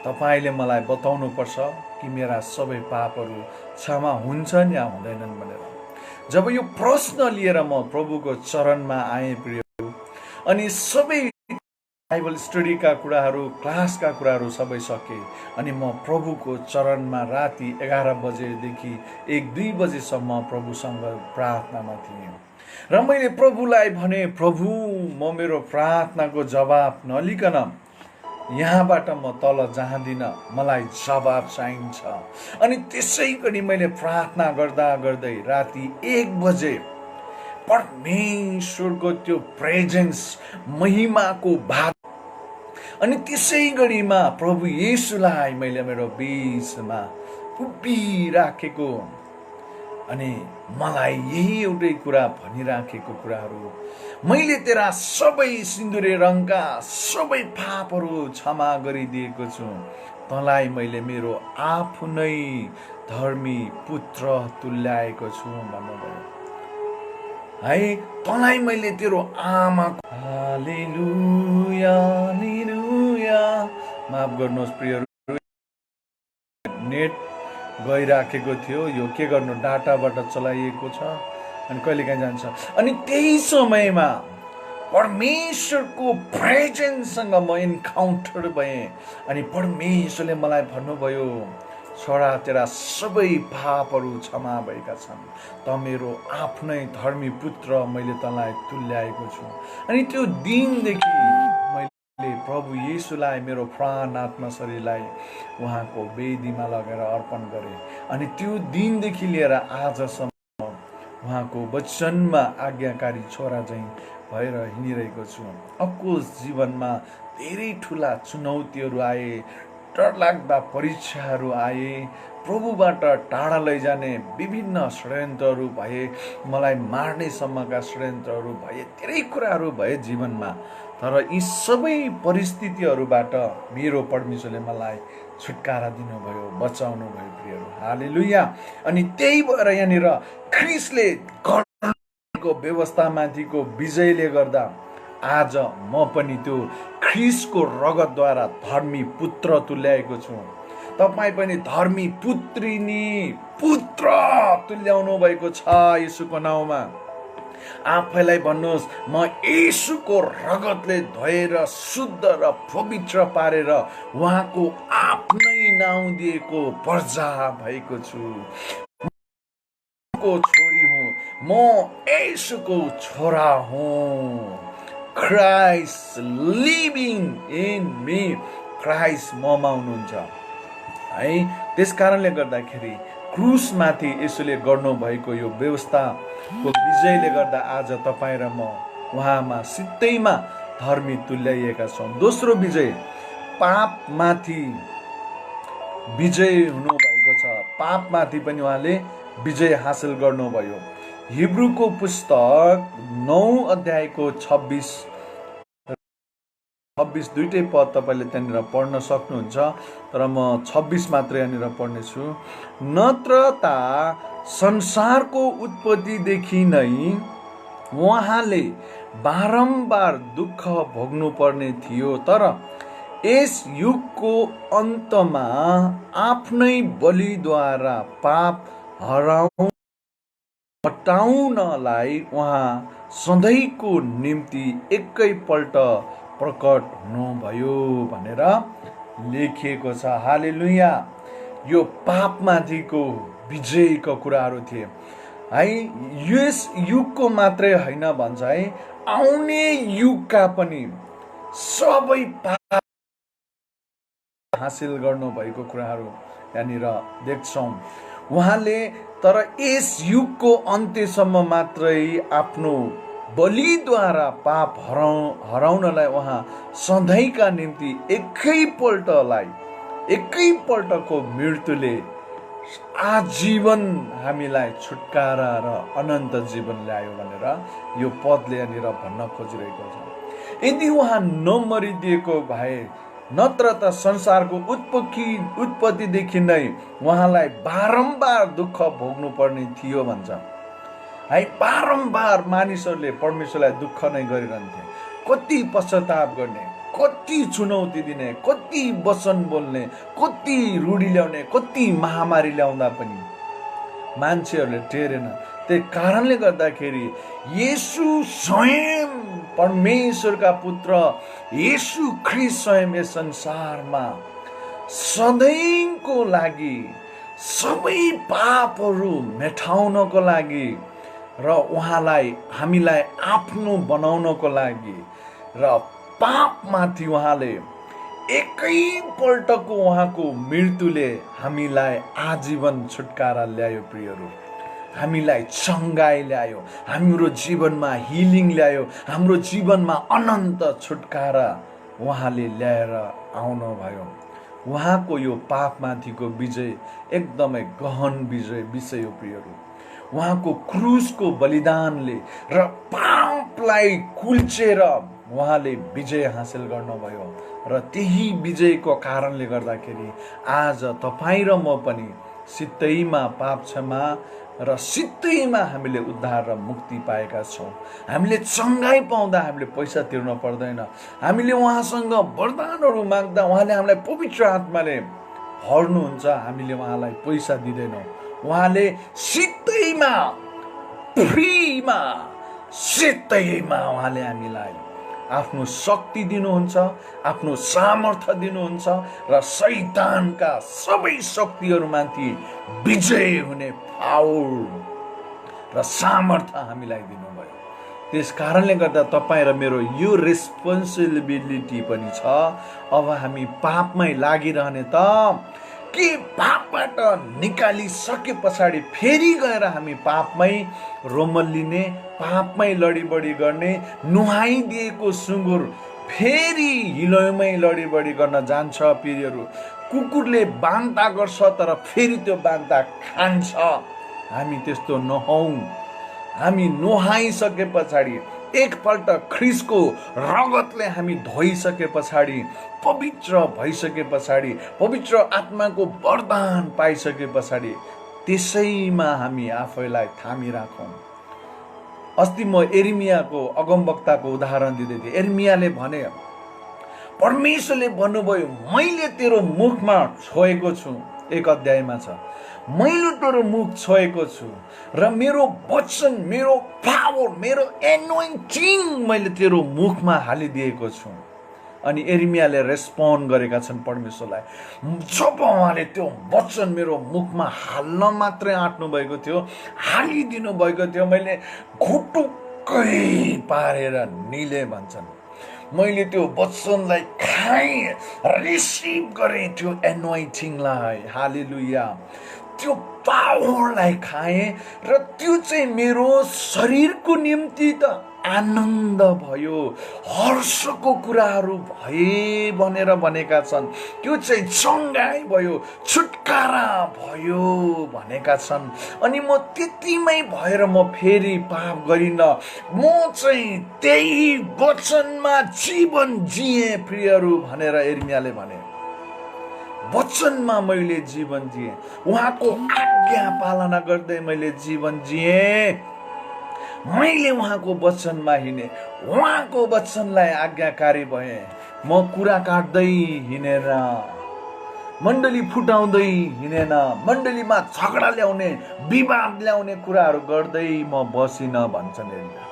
तपाईँले मलाई बताउनु पर्छ कि मेरा सबै पापहरू क्षमा हुन्छन् या हुँदैनन् भनेर। जब यो प्रश्न लिएर म प्रभुको चरणमा आएँ प्रियहरू, अनि सबै बाइबल स्टडीका कुराहरू, क्लासका कुराहरू सबै सके अनि म प्रभुको चरणमा राति 11 बजेदेखि 1-2 बजेसम्म प्रभुसँग प्रार्थनामा थिएँ। र मैले प्रभुलाई भने, प्रभु म मेरो प्रार्थनाको जवाब नलिकन यहाँबाट म तल जाँदिनँ, मलाई जवाब चाहिन्छ। अनि त्यसै गरी मैले प्रार्थना गर्दा गर्दै राति 1 बजे परमेश्वरको त्यो प्रेजेन्स, महिमाको भाग, अनि त्यसै गरीमा प्रभु येशूलाई मैले मेरो बीचमा उभिराखेको अनि मलाई यही एउटै कुरा भनिराखेको कुराहरू, मैले तेरा सबै सिन्दुरे रङका सबै पापहरू क्षमा गरिदिएको छु, तँलाई मैले मेरो आफ्नै धर्मी पुत्र तुल्याएको छु भन्नुभयो है। तँलाई मैले तेरो आमा, हालेलुया हालेलुया। माफ गर्नुहोस् प्रियहरू, नेट गइराखेको थियो, यो के गर्नु, डाटाबाट चलाइएको छ अनि कहिलेकाहीँ जान्छ। अनि त्यही समयमा परमेश्वरको प्रेजेन्ससँग म इन्काउन्टर भएँ अनि परमेश्वरले मलाई भन्नुभयो, छोरा तेरा सबै पापहरू क्षमा भएका छन्, त मेरो आफ्नै धर्मी पुत्र मैले तँलाई तुल्याएको छु। अनि त्यो दिनदेखि मैले प्रभु येशूलाई मेरो प्राण आत्मा शरीरलाई उहाँको वेदीमा लगेर अर्पण गरेँ। अनि त्यो दिनदेखि लिएर आजसम्म उहाँको वचनमा आज्ञाकारी छोरा चाहिँ भएर हिँडिरहेको छु। अफकोर्स जीवनमा धेरै ठुला चुनौतीहरू आए, डरलाग्दा परीक्षाहरू आए, प्रभुबाट टाढा लैजाने विभिन्न षड्यन्त्रहरू भए, मलाई मार्ने सम्मका षड्यन्त्रहरू भए, धेरै कुराहरू भए जीवनमा। तर यी सबै परिस्थितिहरूबाट मेरो परमेश्वरले मलाई छुटकारा दिनुभयो, बचाउनु भयो प्रियहरू, हालेलुया। अनि त्यही भएर यहाँनिर ख्रिस्टले गर्नुको व्यवस्थामाथिको विजयले गर्दा आज म पनि त्यो ख्रिस्टको रगतद्वारा धर्मी पुत्र तुल्याएको छु। तपाईँ पनि धर्मी पुत्रिनी पुत्र तुल्याउनु भएको छ येशूको नाउँमा। आफैलाई भन्नुहोस्, म येशूको रगतले धोएर शुद्ध र पवित्र पारेर उहाँको आफ्नै नाउँ दिएको प्रजा भएको छु, को छोरी हुँ, म येशूको छोरा हुँ। Christ living in me, Christ ममा हुनुहुन्छ है। त्यस कारणले गर्दाखेरि क्रुसमाथि यसोले गर्नुभएको यो व्यवस्थाको विजयले गर्दा आज तपाईँ र म उहाँमा सित्तैमा धर्मी तुल्याइएका छौँ। दोस्रो विजय, पापमाथि विजय हुनुभएको छ। पापमाथि पनि उहाँले विजय हासिल गर्नुभयो। हिब्रूको पुस्तक 9 अध्यायको 26 दुईटै पद तपाईँले त्यहाँनिर पढ्न सक्नुहुन्छ, तर म 26 मात्र यहाँनिर पढ्नेछु। नत्र ता संसारको उत्पत्तिदेखि नै उहाँले बारम्बार दुःख भोग्नुपर्ने थियो, तर यस युगको अन्तमा आफ्नै बलिद्वारा पाप हटाउनलाई उहाँ सधैँको निम्ति एकैपल्ट प्रकट हुनुभयो भनेर लेखिएको छ। हालेलुया। यो पापमाथिको विजयको कुराहरू थिए है। यस युगको मात्रै होइन भन्छ है, आउने युगका पनि सबै पाप हासिल गर्नुभएको कुराहरू यहाँनिर देख्छौँ उहाँले। तर यस युगको अन्त्यसम्म मात्रै आफ्नो बलिद्वारा पाप हराउनलाई उहाँ सधैँका निम्ति एकैपल्टको मृत्युले आजीवन हामीलाई छुटकारा र अनन्त जीवन ल्यायो भनेर यो पदले यहाँनिर भन्न खोजिरहेको छ। यदि उहाँ नमरिदिएको भए, नत्र त संसारको उत्पत्तिदेखि नै उहाँलाई बारम्बार दुःख भोग्नु पर्ने थियो भन्छ है। बारम्बार मानिसहरूले परमेश्वरलाई दुःख नै गरिरहन्थे। कति पश्चाताप गर्ने, कति चुनौती दिने, कति वचन बोल्ने, कति रूढी ल्याउने, कति महामारी ल्याउँदा पनि मान्छेहरूले टेरेन। त्यही कारणले गर्दाखेरि येशू स्वयं परमेश्वरका पुत्र येशू ख्रिस्ट स्वयं यस संसारमा सधैँको लागि सबै पापहरू मेटाउनको लागि र उहाँलाई हामीलाई आफ्नो बनाउनको लागि र पापमाथि उहाँले एकैपल्टको उहाँको मृत्युले हामीलाई आजीवन छुटकारा ल्यायो प्रियहरू, हामीलाई चङ्गाई ल्यायो, हाम्रो जीवनमा हिलिङ ल्यायो, हाम्रो जीवनमा अनन्त छुटकारा उहाँले ल्याएर आउनुभयो। उहाँको यो पापमाथिको विजय एकदमै गहन विषय हो प्रियहरू। उहाँको क्रुसको बलिदानले र पापलाई कुल्चेर उहाँले विजय हासिल गर्नुभयो र त्यही विजयको कारणले गर्दाखेरि आज तपाईँ र म पनि सित्तैमा पाप क्षमा र सित्तैमा हामीले उद्धार र मुक्ति पाएका छौँ। हामीले चङ्गाई पाउँदा हामीले पैसा तिर्न पर्दैन। हामीले उहाँसँग वरदानहरू माग्दा उहाँले हामीलाई पवित्र आत्माले भर्नुहुन्छ। हामीले उहाँलाई पैसा दिँदैनौँ। उहाँले सित्तैमा फ्रीमा सित्तैमा उहाँले हामीलाई आफ्नो शक्ति दिनुहुन्छ, आफ्नो सामर्थ्य दिनुहुन्छ र शैतानका सबै शक्तिहरूमाथि विजय हुने पावर र सामर्थ्य हामीलाई दिनुभयो। त्यस कारणले गर्दा तपाईँ र मेरो यो रेस्पोन्सिबिलिटी पनि छ। अब हामी पापमै लागिरहने त के पापबाट निकालिसके पछाडि फेरि गएर हामी पापमै रोमल्लिने, पापमै लडीबडी गर्ने, नुहाइदिएको सुँगुर फेरि हिलोमै लडीबडी गर्न जान्छ। पिरीहरू कुकुरले बान्ता गर्छ तर फेरि त्यो बान्ता खान्छ। हामी त्यस्तो नहौँ। हामी नुहाइसके पछाडि एकपल्ट ख्रिस्टको रगतले हामी धोइसके पछाडि, पवित्र भइसके पछाडि, पवित्र आत्माको वरदान पाइसके पछाडि त्यसैमा हामी आफैलाई थामिराखौँ। अस्ति म एर्मियाको अगमवक्ताको उदाहरण दिँदै थिएँ। एर्मियाले भने, परमेश्वरले भन्नुभयो मैले तेरो मुखमा छोएको छु। 1 अध्यायमा छ, मैले तेरो मुख छोएको छु र मेरो वचन, मेरो पावर, मेरो एनोइन्टिङ मैले तेरो मुखमा हालिदिएको छु। अनि एर्मियाले रेस्पोन्ड गरेका छन् परमेश्वरलाई। जब उहाँले त्यो वचन मेरो मुखमा हाल्न मात्रै आँट्नु भएको थियो, हालिदिनु भएको थियो, मैले घुटुक्कै पारेर निले भन्छन्। मैले त्यो वचनलाई खाएँ, रिसिभ गरेँ त्यो एनोइन्टिङलाई। हालेलुया। त्यो पावरलाई खाएँ र त्यो चाहिँ मेरो शरीरको निम्ति त आनन्द भयो, हर्षको कुराहरू भए भनेर भनेका छन्। त्यो चाहिँ चङ्गाई भयो, छुटकारा भयो भनेका छन्। अनि म त्यतिमै भएर म फेरि पाप गरिनँ। म चाहिँ त्यही वचनमा जीवन जिएँ प्रियहरू भनेर एर्मियाले भने। वचनमा मैले जीवन जिएँ, उहाँको आज्ञा पालना गर्दै मैले जीवन जिएँ। मैले उहाँको वचनमा हिँडेँ, उहाँको वचनलाई आज्ञाकारी भएँ। म कुरा काट्दै हिँडेन, मण्डली फुटाउँदै हिँडेन, मण्डलीमा झगडा ल्याउने, विवाद ल्याउने कुराहरू गर्दै म बसिन भन्छन् एर्मिया।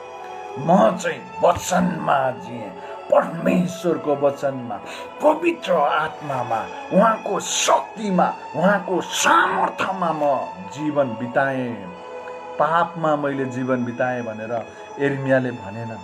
म चाहिँ वचनमा जिएँ, परमेश्वरको वचनमा, पवित्र आत्मामा, उहाँको शक्तिमा, उहाँको सामर्थ्यमा म जीवन बिताएँ। पापमा मैले जीवन बिताएँ भनेर एर्मियाले भनेनन्।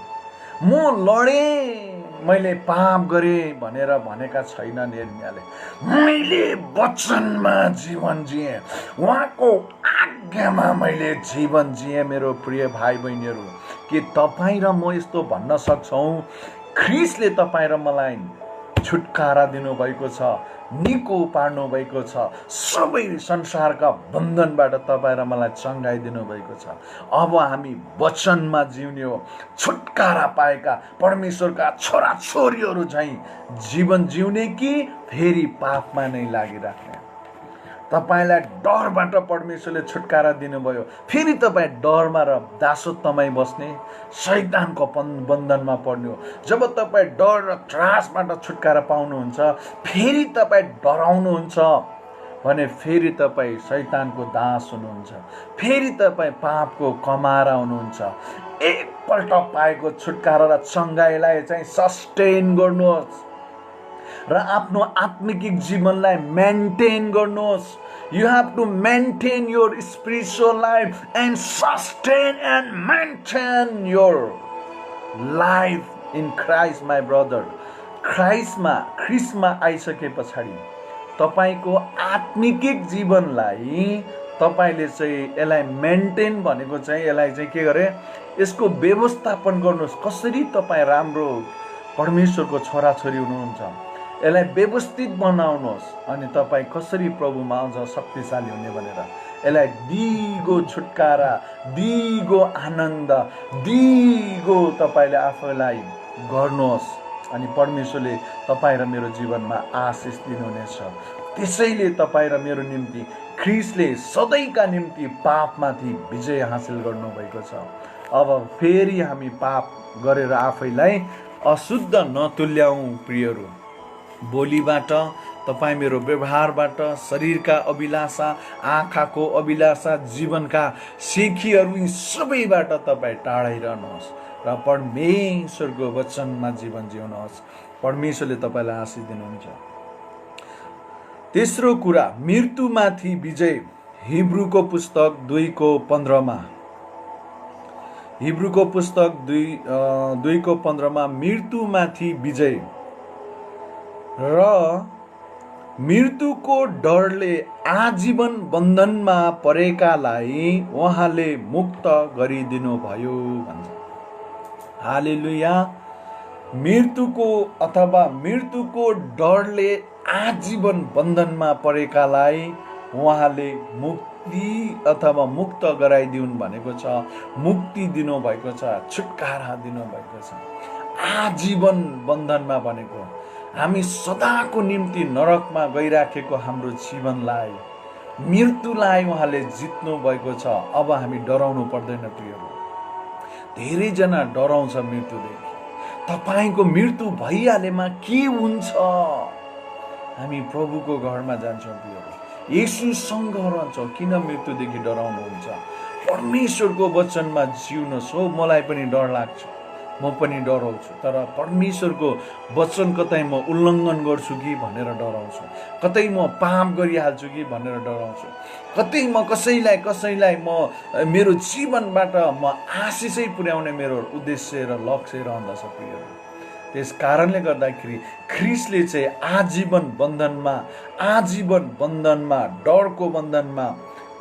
म लडेँ, मैले पाप गरेँ भनेर भनेका छैनन् एर्मियाले। मैले वचनमा जीवन जिएँ, उहाँको आज्ञामा मैले जीवन जिएँ। मेरो प्रिय भाइ बहिनीहरू, के तपाईँ र म यस्तो भन्न सक्छौँ ख्रिस्टले तपाईँ र मलाई छुटकारा दिनुभएको छ, निको पार्नु भएको छ, सबै संसारका बन्धनबाट तपाईँ र मलाई चङ्गाई दिनुभएको छ। अब हामी वचनमा जिउने हो, छुटकारा पाएका परमेश्वरका छोराछोरीहरू झैँ जीवन जिउने कि फेरि पापमा नै लागिराख्ने। तपाईँलाई डरबाट परमेश्वरले छुटकारा दिनुभयो, फेरि तपाईँ डरमा र दासत्वमै बस्ने, शैतानको बन्धनमा पर्ने हो। जब तपाईँ डर र त्रासबाट छुटकारा पाउनुहुन्छ, फेरि तपाईँ डराउनुहुन्छ भने फेरि तपाईँ शैतानको दास हुनुहुन्छ, फेरि तपाईँ पापको कमारा हुनुहुन्छ। एकपल्ट पाएको छुटकारा र चङ्गाईलाई चाहिँ सस्टेन गर्नुहोस् र आफ्नो आत्मिक जीवनलाई मेन्टेन गर्नुहोस्। You have to maintain your spiritual life and sustain and maintain your life in Christ, my brother. ख्रिस्टमा आइसके पछाडि तपाईको आत्मिक जीवनलाई तपाईले चाहिँ यसलाई मेन्टेन भनेको चाहिँ यसलाई चाहिँ के गरे, यसको व्यवस्थापन गर्नुहोस्। कसरी तपाईँ राम्रो परमेश्वरको छोराछोरी हुनुहुन्छ, यसलाई व्यवस्थित बनाउनुहोस् अनि तपाईँ कसरी प्रभुमा अझ शक्तिशाली हुने भनेर यसलाई दिगो छुटकारा, दिगो आनन्द, दिगो तपाईँले आफैलाई गर्नुहोस् अनि परमेश्वरले तपाईँ र मेरो जीवनमा आशिष दिनुहुनेछ। त्यसैले तपाईँ र मेरो निम्ति ख्रीष्टले सधैँका निम्ति पापमाथि विजय हासिल गर्नुभएको छ। अब फेरि हामी पाप गरेर आफैलाई अशुद्ध नतुल्याउँ प्रियहरू। बोलीबाट, तपाईँ मेरो व्यवहारबाट, शरीरका अभिलाषा, आँखाको अभिलाषा, जीवनका सेखीहरू यी सबैबाट तपाईँ टाढै रहनुहोस् र परमेश्वरको वचनमा जीवन जिउनुहोस्। परमेश्वरले तपाईँलाई आशीष दिनुहुन्छ। तेस्रो कुरा, मृत्युमाथि विजय। हिब्रूको पुस्तक 2:15 हिब्रूको पुस्तक 2:15 मृत्युमाथि विजय र मृत्युको डरले आजीवन बन्धनमा परेकालाई उहाँले मुक्त गरिदिनु भयो भन्छ। हालेलुया। मृत्युको डरले आजीवन बन्धनमा परेकालाई उहाँले मुक्त गराइदिउन् भनेको छ। मुक्ति दिनुभएको छ, छुटकारा दिनुभएको छ। आजीवन बन्धनमा भनेको हामी सदाको निम्ति नरकमा गइराखेको हाम्रो जीवनलाई, मृत्युलाई उहाँले जित्नु भएको छ। अब हामी डराउनु पर्दैन प्रियहरू। धेरैजना डराउँछ मृत्युदेखि। तपाईँको मृत्यु भइहालेमा के हुन्छ? हामी प्रभुको घरमा जान्छौँ प्रियहरू, येशूसँग रहन्छौँ। किन मृत्युदेखि डराउनुहुन्छ? परमेश्वरको वचनमा जिउनुहोस्। हो, मलाई पनि डर लाग्छ, म पनि डराउँछु, तर परमेश्वरको वचन कतै म उल्लङ्घन गर्छु कि भनेर डराउँछु, कतै म पाप गरिहाल्छु कि भनेर डराउँछु, कतै म कसैलाई म मेरो जीवनबाट म आशिषै पुर्याउने मेरो उद्देश्य र लक्ष्य रहँदछ प्रियहरू। त्यस कारणले गर्दाखेरि ख्रीष्टले चाहिँ आजीवन बन्धनमा डरको बन्धनमा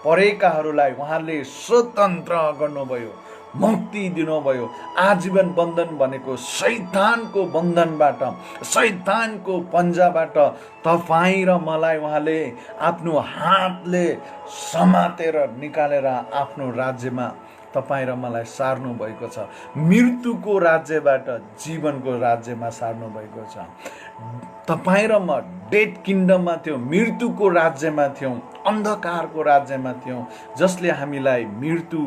परेकाहरूलाई उहाँले स्वतन्त्र गर्नुभयो, मुक्ति दिनुभयो। आजीवन बन्धन भनेको शैतानको बन्धनबाट, शैतानको पन्जाबाट तपाईँ र मलाई उहाँले आफ्नो हातले समातेर निकालेर आफ्नो राज्यमा तपाईँ र मलाई सार्नु भएको छ। मृत्युको राज्यबाट जीवनको राज्यमा सार्नु भएको छ। तपाईँ र म डेथ किङ्डममा थियौँ, मृत्युको राज्यमा थियौँ, अन्धकारको राज्यमा थियौँ, जसले हामीलाई मृत्यु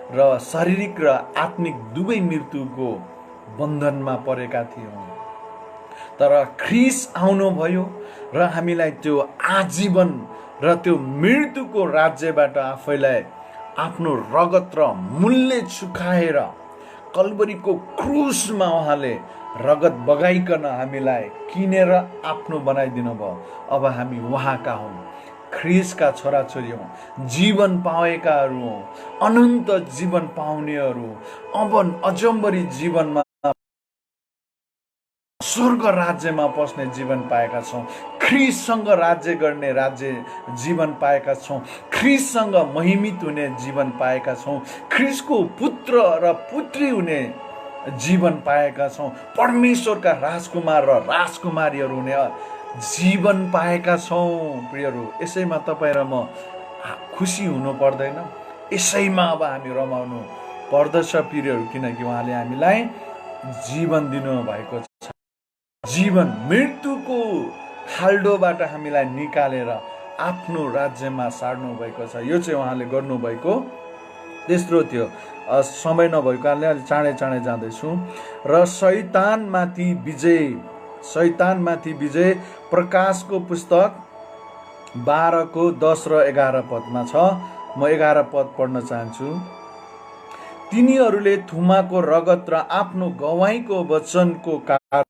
र शारीरिक र आत्मिक दुवै मृत्युको बन्धनमा परेका थियौँ। तर ख्रीष्ट आउनुभयो र हामीलाई त्यो आजीवन र त्यो मृत्युको राज्यबाट आफैलाई आफ्नो रगत र मूल्य चुकाएर कल्वरीको क्रुसमा उहाँले रगत बगाइकन हामीलाई किनेर आफ्नो बनाइदिनु भयो। अब हामी उहाँका हौँ, ख्रीष्टका छोराछोरी हौँ, जीवन पाएकाहरू हौँ, अनन्त जीवन पाउनेहरू, अब अजम्बरी जीवनमा स्वर्ग राज्यमा पस्ने जीवन पाएका छौँ। ख्रीष्टसँग राज्य गर्ने जीवन पाएका छौँ। ख्रीष्टसँग महिमित हुने जीवन पाएका छौँ। ख्रीष्टको पुत्र र पुत्री हुने जीवन पाएका छौँ। परमेश्वरका राजकुमार र राजकुमारीहरू हुने जीवन पाएका छौँ प्रियहरू। यसैमा तपाईँ र म खुसी हुनु पर्दैन? यसैमा अब हामी रमाउनु पर्दछ प्रियहरू, किनकि उहाँले हामीलाई जीवन दिनु भएको छ। जीवन मृत्युको खाल्डोबाट हामीलाई निकालेर आफ्नो राज्यमा सार्नु भएको छ। यो चाहिँ उहाँले गर्नुभएको तेस्रो थियो। समय नभएको कारणले अलि चाँडै जाँदैछु। र शैतानमाथि विजय प्रकाशको पुस्तक 12:10 र 11 पदमा छ। म 11 पद पढ्न चाहन्छु। तिनीहरूले थुमाको रगत र आफ्नो गवाईको वचनको कारण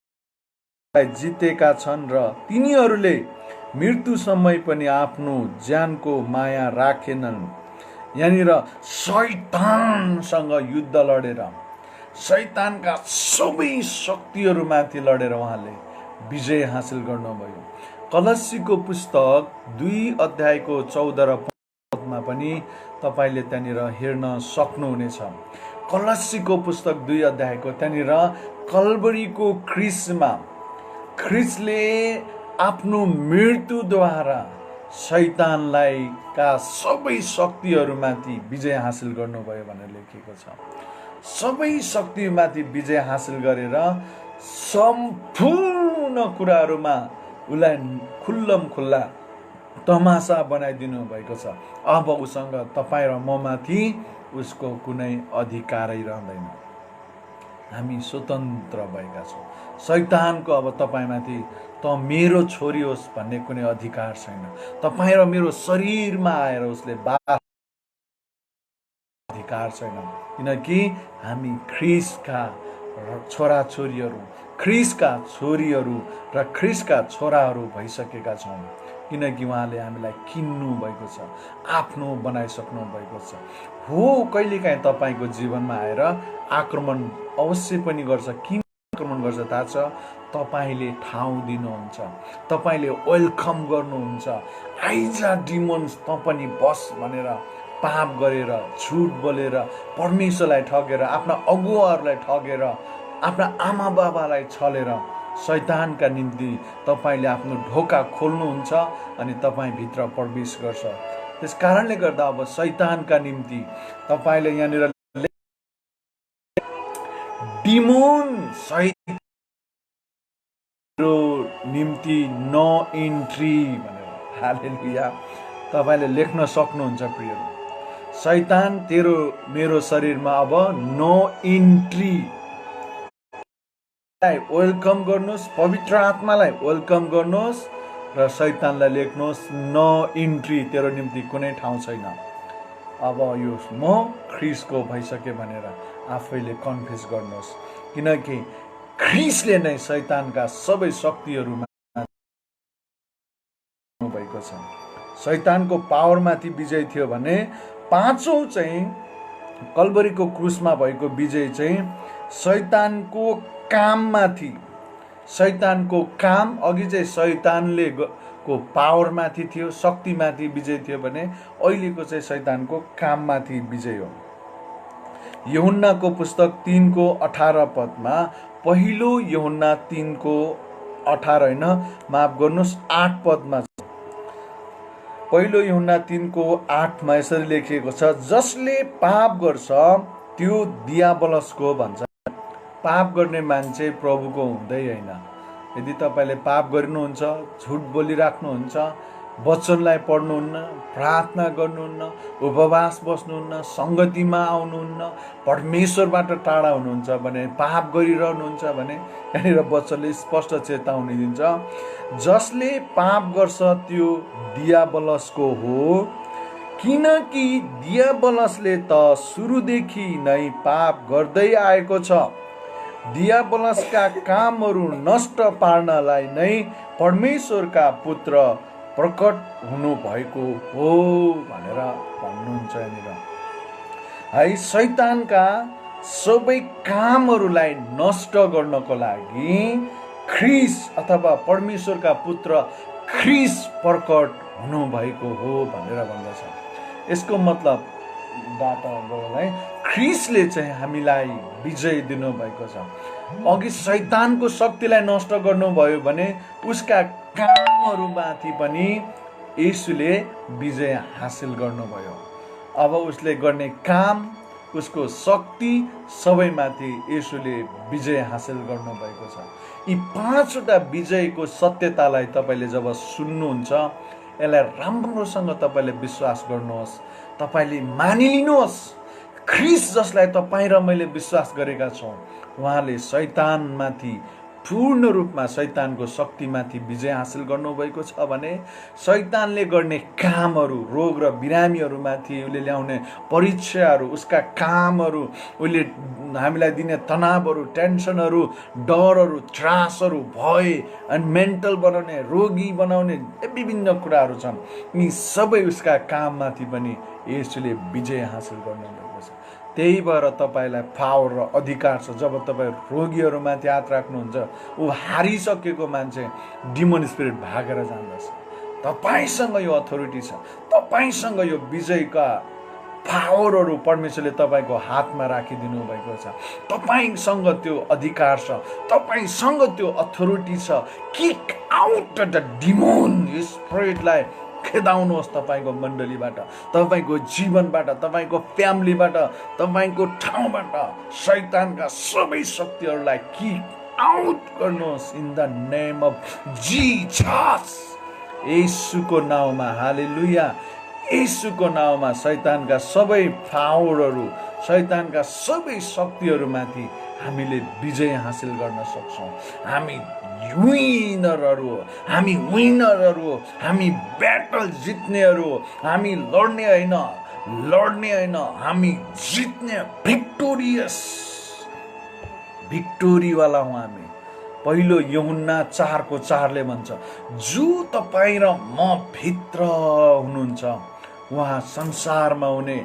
जितेका छन् र तिनीहरूले मृत्यु समय पनि आफ्नो ज्यानको माया राखेनन्। यहाँनिर शैतानसँग युद्ध लडेर, शैतानका सबै शक्तिहरूमाथि लडेर उहाँले विजय हासिल गर्नुभयो। कलस्सीको पुस्तक 2:14 र 15 पनि तपाईँले त्यहाँनिर हेर्न सक्नुहुनेछ। कलस्सीको पुस्तक 2 त्यहाँनिर कल्वरीको क्रुसमा ख्रीष्टले आफ्नो मृत्युद्वारा शैतानलाई का सबै शक्तिहरूमाथि विजय हासिल गर्नुभयो भनेर लेखिएको छ। सबै शक्तिमाथि विजय हासिल गरेर सम्पूर्ण कुराहरूमा उसलाई खुल्लम खुल्ला तमासा बनाइदिनु भएको छ। अब उसँग तपाईँ र ममाथि उसको कुनै अधिकारै रहँदैन। हामी स्वतन्त्र भएका छौँ। शैतानको अब तपाईँमाथि त मेरो छोरी होस् भन्ने कुनै अधिकार छैन। तपाईँ र मेरो शरीरमा आएर उसले अधिकार छैन, किनकि हामी ख्रिस्टका छोराछोरीहरू, ख्रिस्टका छोरीहरू र ख्रिस्टका छोराहरू भइसकेका छौँ, किनकि उहाँले हामीलाई किन्नु भएको छ, आफ्नो बनाइसक्नु भएको छ। हो, कहिलेकाहीँ तपाईँको जीवनमा आएर आक्रमण अवश्य पनि गर्छ। किन आक्रमण गर्छ थाहा छ? तपाईँले ठाउँ दिनुहुन्छ, तपाईँले वेलकम गर्नुहुन्छ। आइजा डिमोन्स, त पनि बस भनेर पाप गरेर, झुट बोलेर, परमेश्वरलाई ठगेर, आफ्ना अगुवाहरूलाई ठगेर, आफ्ना आमा बाबालाई छलेर शैतानका निम्ति तपाईँले आफ्नो ढोका खोल्नुहुन्छ अनि तपाईँ भित्र प्रवेश गर्छ। त्यस कारणले गर्दा अब शैतानका निम्ति तपाईँले यहाँनिर डिमोन शैतानको निम्ति नो इन्ट्री भनेर, हालेलुया, तपाईँले लेख्न सक्नुहुन्छ प्रियहरू। शैतान तेरो मेरो शरीरमा अब नो इन्ट्री, वेलकम गर्नुहोस्, पवित्र आत्मालाई वेलकम गर्नुहोस् र शैतानलाई लेख्नुहोस् नो इन्ट्री, तेरो निम्ति कुनै ठाउँ छैन। अब यो म ख्रिस्टको भइसके भनेर आफैले कन्फेस गर्नुहोस्, किनकि ख्रिस्टले नै शैतानका सबै शक्तिहरूमा भएको छ। शैतानको पावरमाथि विजय थियो भने पाँचौं चाहिँ कल्वरीको क्रुसमा भएको विजय चाहिँ शैतानको काममाथि, शैतानको काम अघि चाहिँ शैतानले को पावरमाथि थियो, शक्तिमाथि विजय थियो भने अहिलेको चाहिँ शैतानको काममाथि विजय हो। यूहन्नाको पुस्तक 3:18 पहिलो यूहन्ना 3:18 होइन, माफ गर्नुहोस् 8 पहिलो यूहन्ना 3:8 यसरी लेखिएको छ, जसले पाप गर्छ त्यो दियाबलसको भन्छ। पाप गर्ने मान्छे प्रभुको हुँदै होइन। यदि तपाईँले पाप गर्नुहुन्छ, झुट बोलिराख्नुहुन्छ, वचनलाई पढ्नुहुन्न, प्रार्थना गर्नुहुन्न, उपवास बस्नुहुन्न, सङ्गतिमा आउनुहुन्न, परमेश्वरबाट टाढा हुनुहुन्छ भने, पाप गरिरहनुहुन्छ भने यहाँनिर वचनले स्पष्ट चेतावनी दिन्छ, जसले पाप गर्छ त्यो दियाबलसको हो, किनकि दियाबलसले त सुरुदेखि नै पाप गर्दै आएको छ। दियाबलसका कामहरू नष्ट पार्नलाई नै परमेश्वरका पुत्र प्रकट हुनु भएको हो भनेर भन्नुहुन्छ यहाँनिर है। शैतानका सबै कामहरूलाई नष्ट गर्नको लागि ख्रिस्ट अथवा परमेश्वरका पुत्र ख्रिस्ट प्रकट हुनु भएको हो भनेर भन्दछ। यसको मतलब है, ख्रिस्टले चाहिँ हामीलाई विजय दिनुभएको छ। अघि शैतानको शक्तिलाई नष्ट गर्नुभयो भने उसका कामहरूमाथि पनि येशूले विजय हासिल गर्नुभयो। अब उसले गर्ने काम, उसको शक्ति सबैमाथि येशूले विजय हासिल गर्नुभएको छ। यी 5वटा विजयको सत्यतालाई तपाईँले जब सुन्नुहुन्छ, यसलाई राम्रोसँग तपाईँले विश्वास गर्नुहोस्, तपाईँले मानिलिनुहोस्। ख्रिस्ट जसलाई तपाईँ र मैले विश्वास गरेका छौँ, उहाँले शैतानमाथि पूर्ण रूपमा, शैतानको शक्तिमाथि विजय हासिल गर्नुभएको छ भने शैतानले गर्ने कामहरू, रोग र बिरामीहरूमाथि उसले ल्याउने परीक्षाहरू, उसका कामहरू, उसले हामीलाई दिने तनावहरू, टेन्सनहरू, डरहरू, त्रासहरू, भय अनि मेन्टल बनाउने, रोगी बनाउने विभिन्न कुराहरू छन्। यी सबै उसका काममाथि पनि येशूले विजय हासिल गर्नुभएको छ। त्यही भएर तपाईँलाई पावर र अधिकार छ। जब तपाईँ रोगीहरूमाथि हात राख्नुहुन्छ, ऊ हारिसकेको मान्छे, डिमन स्पिरिट भागेर जान्दछ। तपाईँसँग यो अथोरिटी छ, तपाईँसँग यो विजयका पावरहरू परमेश्वरले तपाईँको हातमा राखिदिनु भएको छ। तपाईँसँग त्यो अधिकार छ, तपाईँसँग त्यो अथोरिटी छ। किक आउट द डिमन स्पिरिटलाई खेदाउनुहोस् तपाईँको मण्डलीबाट, तपाईँको जीवनबाट, तपाईँको फ्यामिलीबाट, तपाईँको ठाउँबाट शैतानका सबै शक्तिहरूलाई किक आउट गर्नुहोस् in the name of Jesus. येशूको नाउँमा, हालेलुया। येशूको नाउँमा शैतानका सबै पावरहरू, शैतानका सबै शक्तिहरूमाथि हामीले विजय हासिल गर्न सक्छौँ। हामी विनरहरू हो, हामी विनरहरू हो, हामी ब्याटल जित्नेहरू हो। हामी लड्ने होइन, हामी जित्ने भिक्टोरीवाला हौँ हामी। पहिलो यूहन्ना 4:4 भन्छ, जो तपाईँ र म भित्र हुनुहुन्छ उहाँ संसारमा हुने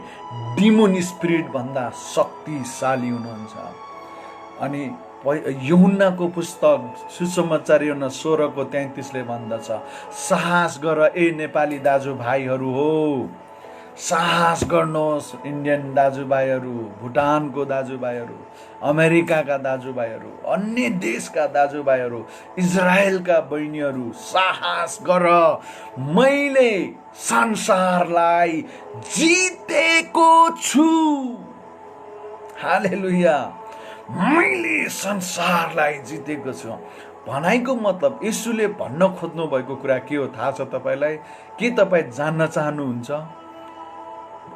डिमोन स्पिरिट भन्दा शक्तिशाली हुनुहुन्छ। अनि यूहन्नाको पुस्तक सुसमाचार यूहन्ना 16:33 भन्दछ, साहस गर ए नेपाली दाजुभाइहरू हो, साहस गर्नुहोस् इन्डियन दाजुभाइहरू, भुटानको दाजुभाइहरू, अमेरिकाका दाजुभाइहरू, अन्य देशका दाजुभाइहरू, इजरायलका बहिनीहरू, साहस गर, मैले संसारलाई जितेको छु। हालेलुया, मैले संसारलाई जितेको छु। भनाइको मतलब येशूले भन्न खोज्नु भएको कुरा के हो थाहा छ तपाईँलाई? के तपाईँ जान्न चाहनुहुन्छ?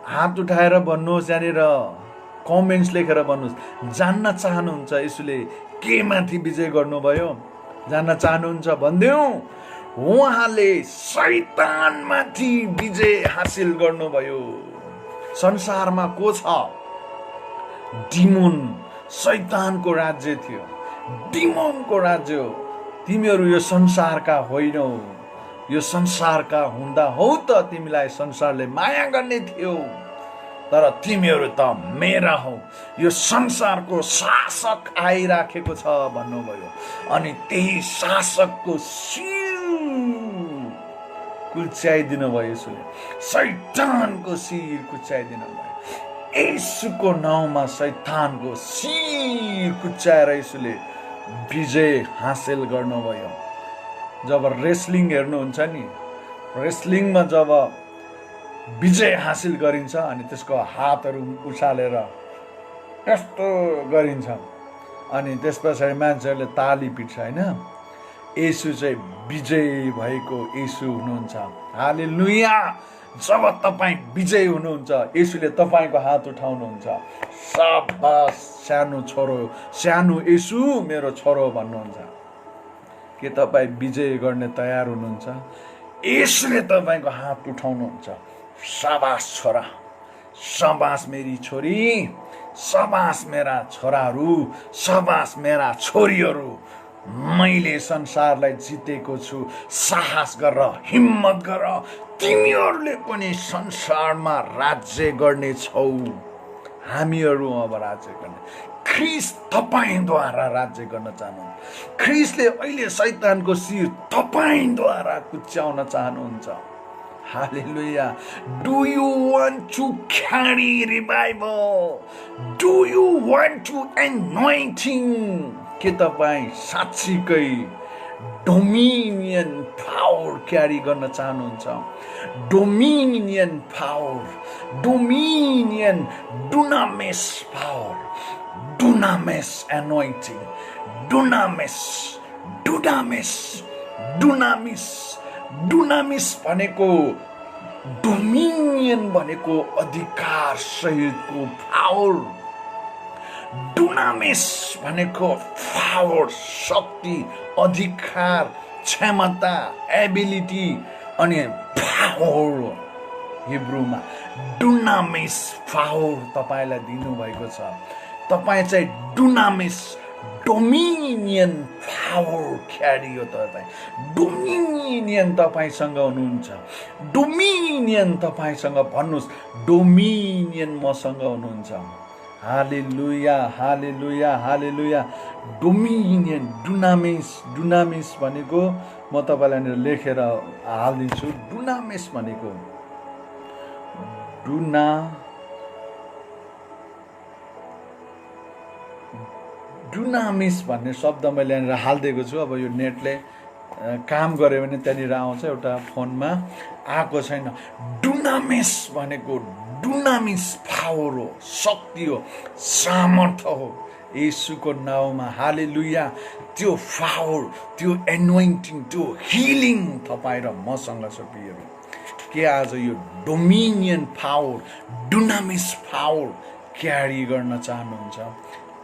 हात उठाएर भन्नुहोस्, यहाँनिर कमेन्ट्स लेखेर भन्नुहोस्। जान्न चाहनुहुन्छ येशूले के माथि विजय गर्नुभयो? जान्न चाहनुहुन्छ भनिदेऊ। उहाँले शैतानमाथि विजय हासिल गर्नुभयो। संसारमा को छ? डिमोन, शैतानको राज्य थियो, डिमोनको राज्य हो। तिमीहरू यो संसारका होइनौ, यो संसारका हुँदा हौ त तिमीलाई संसारले माया गर्ने थियो, तर तिमीहरू त मेरा हौ। यो संसारको शासक आइराखेको छ भन्नुभयो। अनि त्यही शासकको शिर कुच्याइदिनु भयो यसोले, शैतानको शिर कुच्याइदिनु भयो। येशूको नाउँमा शैतानको शिर कुच्याएर यसोले विजय हासिल गर्नुभयो। जब रेस्लिङ हेर्नुहुन्छ नि, रेस्लिङमा जब विजय हासिल गरिन्छ अनि त्यसको हातहरू उचालेर यस्तो गरिन्छ अनि त्यस पछाडि मान्छेहरूले ताली पिट्छ होइन। येशू चाहिँ विजय भएको येशू हुनुहुन्छ। हालेलुया। जब तपाईँ विजय हुनुहुन्छ येशूले तपाईँको हात उठाउनुहुन्छ। शाबास सानो छोरो, सानो येशू मेरो छोरो भन्नुहुन्छ। के तपाईँ विजय गर्ने तयार हुनुहुन्छ? येशूले तपाईँको हात उठाउनुहुन्छ। शाबास छोरा, शाबास मेरी छोरी, शाबास मेरा छोराहरू, शाबास मेरा छोरीहरू, मैले संसारलाई जितेको छु। साहस गर, हिम्मत गर, तिमीहरूले पनि संसारमा राज्य गर्नेछौ। हामीहरू अब राज्य गर्ने। ख्रीष्ट तपाईँद्वारा राज्य गर्न चाहनुहुन्छ। ख्रीष्टले अहिले शैतानको शिर तपाईँद्वारा कुच्याउन चाहनुहुन्छ। Hallelujah. Do you want to carry revival? Do you want to anointing? के तपाईँ साँच्चीकै डोमिनियन पावर क्यारी गर्न चाहनुहुन्छ? डोमिनियन पावर, डोमिनियन डुनामिस पावर, डुनामिस एनोइन्टिङ, डुनामिस, डुनामिस, डुनामिस, डुनामिस भनेको डोमिनियन भनेको अधिकार सहितको पावर। डुनामिस भनेको पावर, शक्ति, अधिकार, क्षमता, एबिलिटी अनि पावर। हिब्रूमा डुनामिस पावर तपाईँलाई दिनुभएको छ। तपाईँ चाहिँ डुनामिस डोमिनियन पावर क्यारी हो। तपाईँ डोमिनियन तपाईँसँग हुनुहुन्छ। डोमिनियन तपाईँसँग, भन्नुहोस् डोमिनियन मसँग हुनुहुन्छ। हालेलुया, हालेलुया, हालेलुया। डोमिनियन, डुनामिस, डुनामिस भनेको म तपाईँलाई लेखेर हालिदिन्छु। डुनामिस भनेको डुनामिस भन्ने शब्द मैले यहाँनिर हालिदिएको छु। अब यो नेटले काम गऱ्यो भने त्यहाँनिर आउँछ एउटा फोनमा आएको छैन डुनामिस भनेको डुनामिस पावर हो शक्ति हो सामर्थ्य हो येशूको नाउँमा हालेलुया त्यो पावर त्यो एनोइन्टिङ त्यो हिलिङ तपाईँ र मसँग छ प्रियहरू के आज यो डोमिनियन पावर डुनामिस पावर क्यारी गर्न चाहनुहुन्छ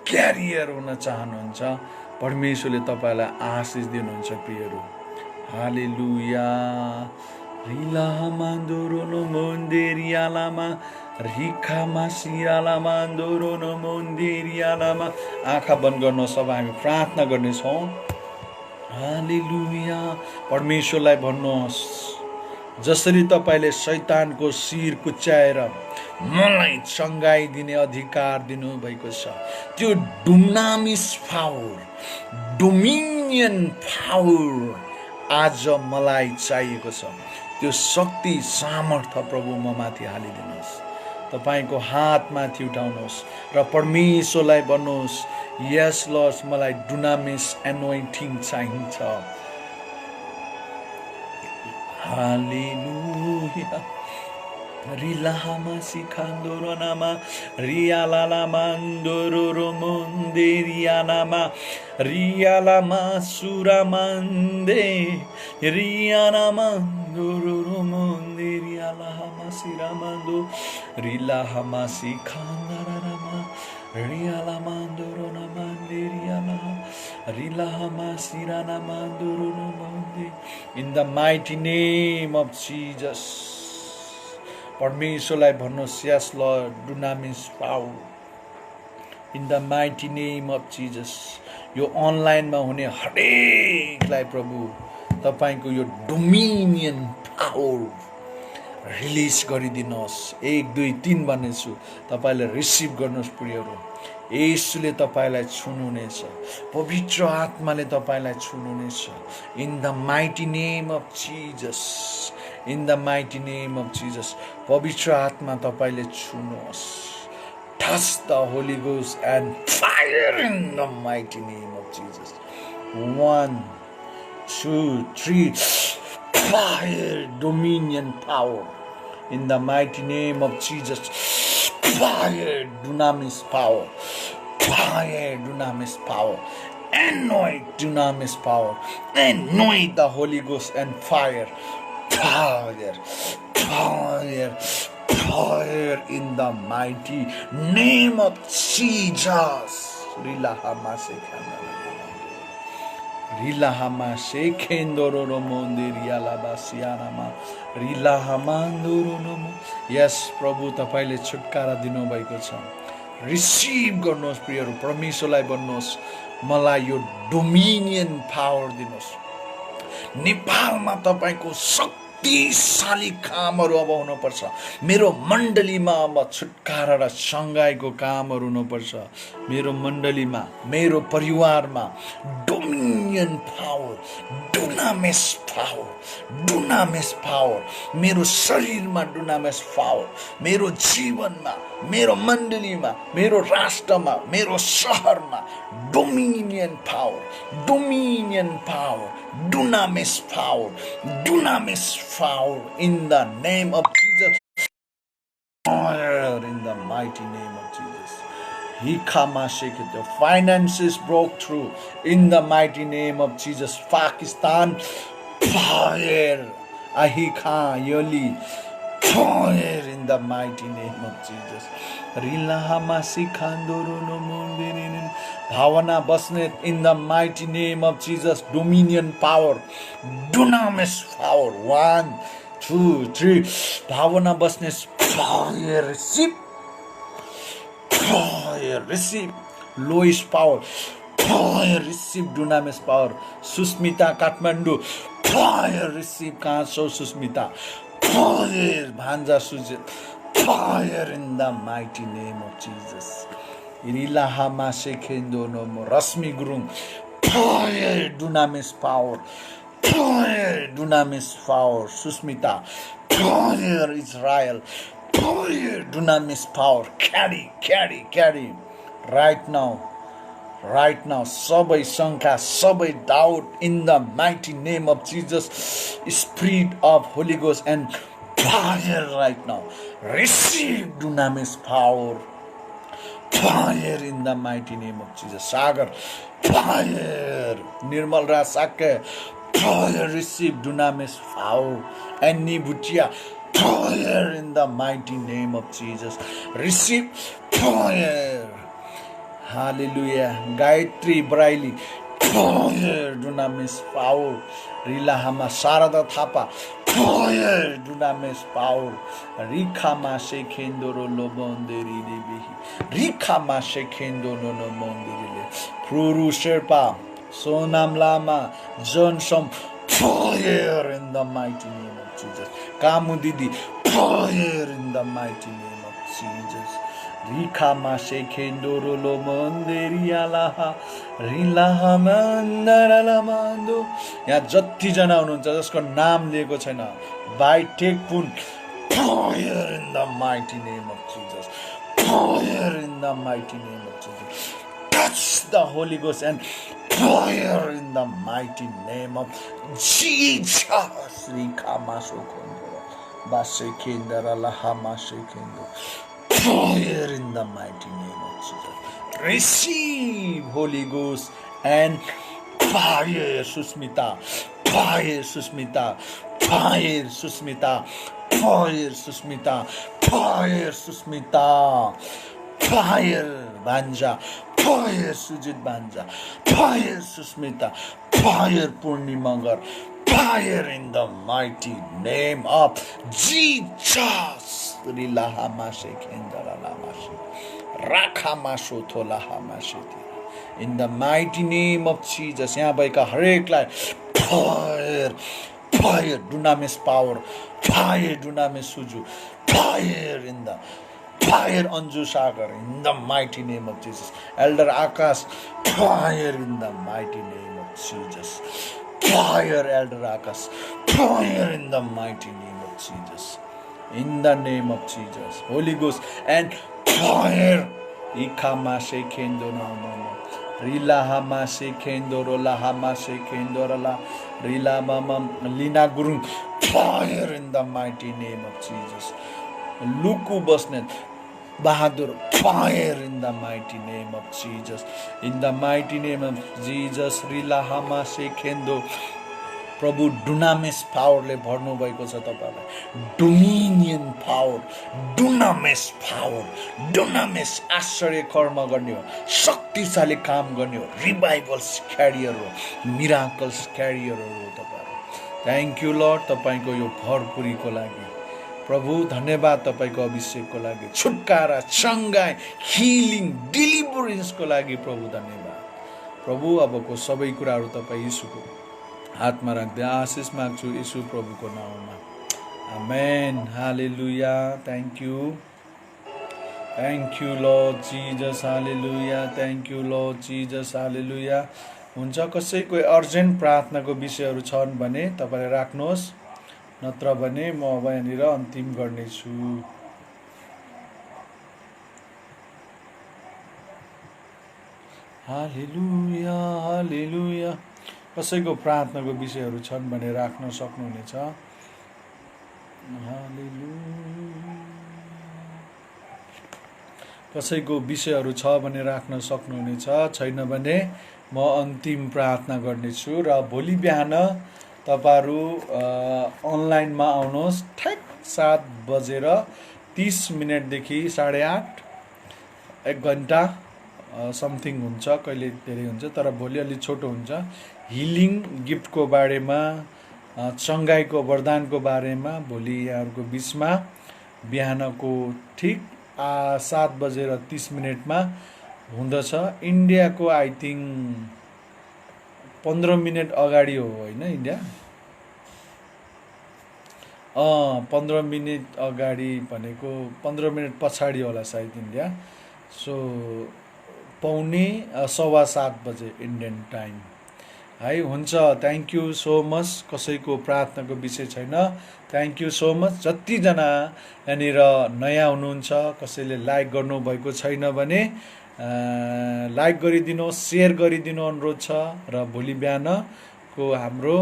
क्यारियर हुन चाहनुहुन्छ परमेश्वरले तपाईँलाई आशिष दिनुहुन्छ प्रियहरू हालेलुया रिलामा दोरोनो मन्दिरियालामा रिखामा सिरालामा दोरोनो मन्दिरियालामा आँखा बन्द गर्नुहोस् अब हामी प्रार्थना गर्नेछौँ हालेलुया परमेश्वरलाई भन्नुहोस् जसरी तपाईँले शैतानको शिर कुच्याएर मलाई चङ्गाई दिने अधिकार दिनुभएको छ त्यो डुनामिस पावर डोमिनियन पावर आज मलाई चाहिएको छ त्यो शक्ति सामर्थ्य प्रभु म माथि हालिदिनुहोस् तपाईँको हात माथि उठाउनुहोस् र परमेश्वरलाई भन्नुहोस् यस लर्ड मलाई डुनामिस एनोइन्टिङ चाहिन्छ हालेलुया रिलामा सिखान्दोरनामा रियालामा दोरोरो मन्दिरियानामा रियालामा सुरामन्दे रियानामा दोरोरो मन्दिरियालामा सिरामन्दो रिलामा सिखान्दरामा रियालामा दोरोना मन्दिरियाला रिलामा सिरानामा दोरोनो मन्दे in the mighty name of Jesus परमेश्वरलाई भन्नुहोस् yes Lord dunamis power in the mighty name of Jesus यो अनलाइनमा हुने हरेकलाई प्रभु तपाईँको यो डोमिनियन पावर रिलिज गरिदिनुहोस् 1 2 3 भन्नेछु तपाईँले रिसिभ गर्नुहोस् प्रियहरू येशूले तपाईँलाई छुनुहुनेछ पवित्र आत्माले तपाईँलाई छुनुहुनेछ in the mighty name of Jesus in the mighty name of Jesus पवित्र आत्मा तपाईँले छुनुहोस् touch the holy ghost and fire in the mighty name of Jesus 1 2 3 fire dominion power in the mighty name of Jesus fire dunamis power fire dunamis power anoint dunamis power anoint the Holy Ghost and fire fire fire fire in the mighty name of Jesus Rilahama Shekendoro Mondirialaba Sianama Rilahamandoro. Yes, Prabhu तपाईले छुटकारा दिनुभएको छ receive गर्नुहोस् प्रियहरू परमेश्वरलाई भन्नुहोस् मलाई यो डोमिनियन पावर दिनुहोस् नेपालमा तपाईको शक्तिशाली कामहरू अब हुनुपर्छ मेरो मण्डलीमा अब छुटकारा र सङ्गाईको कामहरू हुनुपर्छ मेरो मण्डलीमा मेरो परिवारमा डोमिनियन पावर डुनामिस पावर मेरो शरीरमा डुनामिस पावर मेरो जीवनमा मेरो मण्डलीमा मेरो राष्ट्रमा मेरो शहरमा dominion power dunamis power in the name of Jesus in the mighty name of Jesus the finances broke through in the mighty name of Jesus Pakistan fire ahika yoli fire in the mighty name of Jesus Rilahama Sikandoro no Mundirin Bhavana Basnet in the mighty name of Jesus dominion power dunamis power 1 2 3 Bhavana Basnet fire receive Lois power fire receive dunamis power Susmita Kathmandu fire receive Kanso Susmita fire Bhanja Sujit fire in the mighty name of Jesus Irilahama Shekendo no Rasmi Gurung fire dunamis power Susmita fire Israel fire dunamis power carry right now right now सबै शङ्का सबै doubt in the mighty name of Jesus, Spirit of Holy Ghost and fire right now, receive dunamis power, fire in the mighty name of Jesus. Sagar, fire. Nirmal Rasake, fire, receive dunamis power. And Nibutia, fire in the mighty name of Jesus, receive fire. Hallelujah. Gayatri Braili, fire, dunamis power. Rilahama Sarada Thapa, fire, dunamis power. Rikama Shekendoro Lobonderi Debihi, Rikama Shekendoro Lobonderi, Pruru Sherpa, Sonam Lama, Johnson, fire in the mighty name of Jesus. Kamudidi, fire in the mighty name of Jesus. Rikama Shekendoro Lobonderi Alaha, Rilaha Mandaralamando. यहाँ जतिजना हुनुहुन्छ जसको नाम लिएको छैन, by take Pun, fire in the mighty name of Jesus, fire in the mighty name of Jesus, touch the Holy Ghost and fire in the mighty name of Jesus. Rikama Shokondoro Basekendara Lahama Shekendo, fire in the mighty name of Jesus. Receive Holy Ghost and fire, Susmita, fire, Susmita, fire, Susmita, fire, Susmita, fire, Susmita, fire, Banja, fire, Sujit Banja, fire, Susmita, fire, Purnimangar, fire in the mighty name of Jesus. In the mighty name of Jesus, यहाँ भएका हरेकलाई fire, fire, dunamis power, fire, dunamis suju, fire in the fire, Anju Sagar, in the mighty name of Jesus. Elder Akash, fire in the mighty name of Jesus. Fire, Elder Akash, fire in the mighty name of Jesus. In the name of Jesus, Holy Ghost and fire. Ikama shekendo na Rilahama shekendo lahama shekendo la Rilama Lina Gurung, fire in the mighty name of Jesus. Luku Bosnet Bahadur, fire in the mighty name of Jesus. In the mighty name of Jesus, Rilahama shekendo. प्रभु डुनामिस पावरले भर्नु भएको छ तपाईलाई, dominion power, डुनामिस power, डुनामिस आश्चर्य कर्म गर्ने हो, शक्तिशाली काम गर्ने हो, रिभाइभल्स क्यारियर हो, मिराकल्स क्यारियर हो तपाईहरु। थ्यांक यू लर्ड तपाईको यो भरपुरीको लागि। प्रभु धन्यवाद तपाईको अभिषेकको लागि, छुटकारा, चंगाई, हिलिङ, डेलिभरेन्सको लागि प्रभु धन्यवाद। प्रभु अबको सबै कुराहरु तपाई येशूको हातमा राख्दै आशिष माग्छु येशू प्रभुको नाममा, आमेन, हालेलुया। थ्यांक यू लर्ड जीसस, हालेलुया, थ्यांक यू लर्ड जीसस, हालेलुया। हुन्छ, कसैको अर्जेन्ट प्रार्थनाको विषयहरू छन् भने तपाईले राख्नुहोस्, नत्र भने म अब यहाँनिर अन्तिम गर्नेछु। हालेलुया, हालेलुया। कसैको प्रार्थनाको विषयहरू छन् भने राख्न सक्नुहुनेछ। हालेलुया। कसैको विषयहरू छ भने राख्न सक्नुहुनेछ, छैन भने म अन्तिम प्रार्थना गर्नेछु। र भोलि बिहान तपाईहरु अनलाइनमा आउनुहोस्, ठ्याक 7:30 देखि 8:30, 1 घण्टा समथिङ हुन्छ, कहिले धेरै हुन्छ, तर भोलि अलि छोटो हुन्छ। हिलिङ गिफ्टको बारेमा, चंगाईको वरदानको बारेमा भोलि यहाँहरुको बीचमा बिहानको ठिक 7:30 हुँदछ। इन्डियाको आई थिंक 15 मिनेट अगाडि हो हैन, इन्डिया 15 मिनेट अगाडि भनेको 15 मिनेट पछाडि होला सायद इन्डिया। सो 6:15 बजे इन्डियन टाइम है। हुन्छ, थ्यांक यू सो मच। कसैको प्रार्थनाको विषय छैन, थ्यांक यू सो मच। जति जना यहाँनिर नयाँ हुनुहुन्छ, कसैले लाइक गर्नु भएको छैन भने लाइक गरिदिनुहोस्, सेयर गरिदिनु अनुरोध छ। र भोलि बिहानको हाम्रो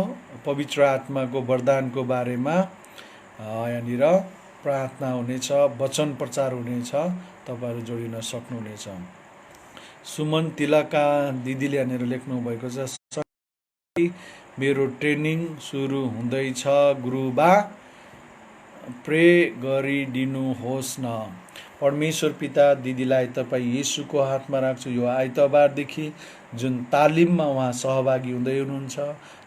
पवित्र आत्माको वरदानको बारेमा यहाँनिर प्रार्थना हुनेछ, वचन प्रचार हुनेछ, तपाईँहरू जोडिन सक्नुहुनेछ। सुमन तिलका दिदीले यहाँनिर लेख्नु भएको छ, मेरो ट्रेनिङ सुरु हुँदैछ गुरुबा, प्रे गरिदिनुहोस् न। परमेश्वर पिता, दिदीलाई तपाईँ येशूको हातमा राख्छु। यो आइतबारदेखि जुन तालिममा उहाँ सहभागी हुँदै हुनुहुन्छ,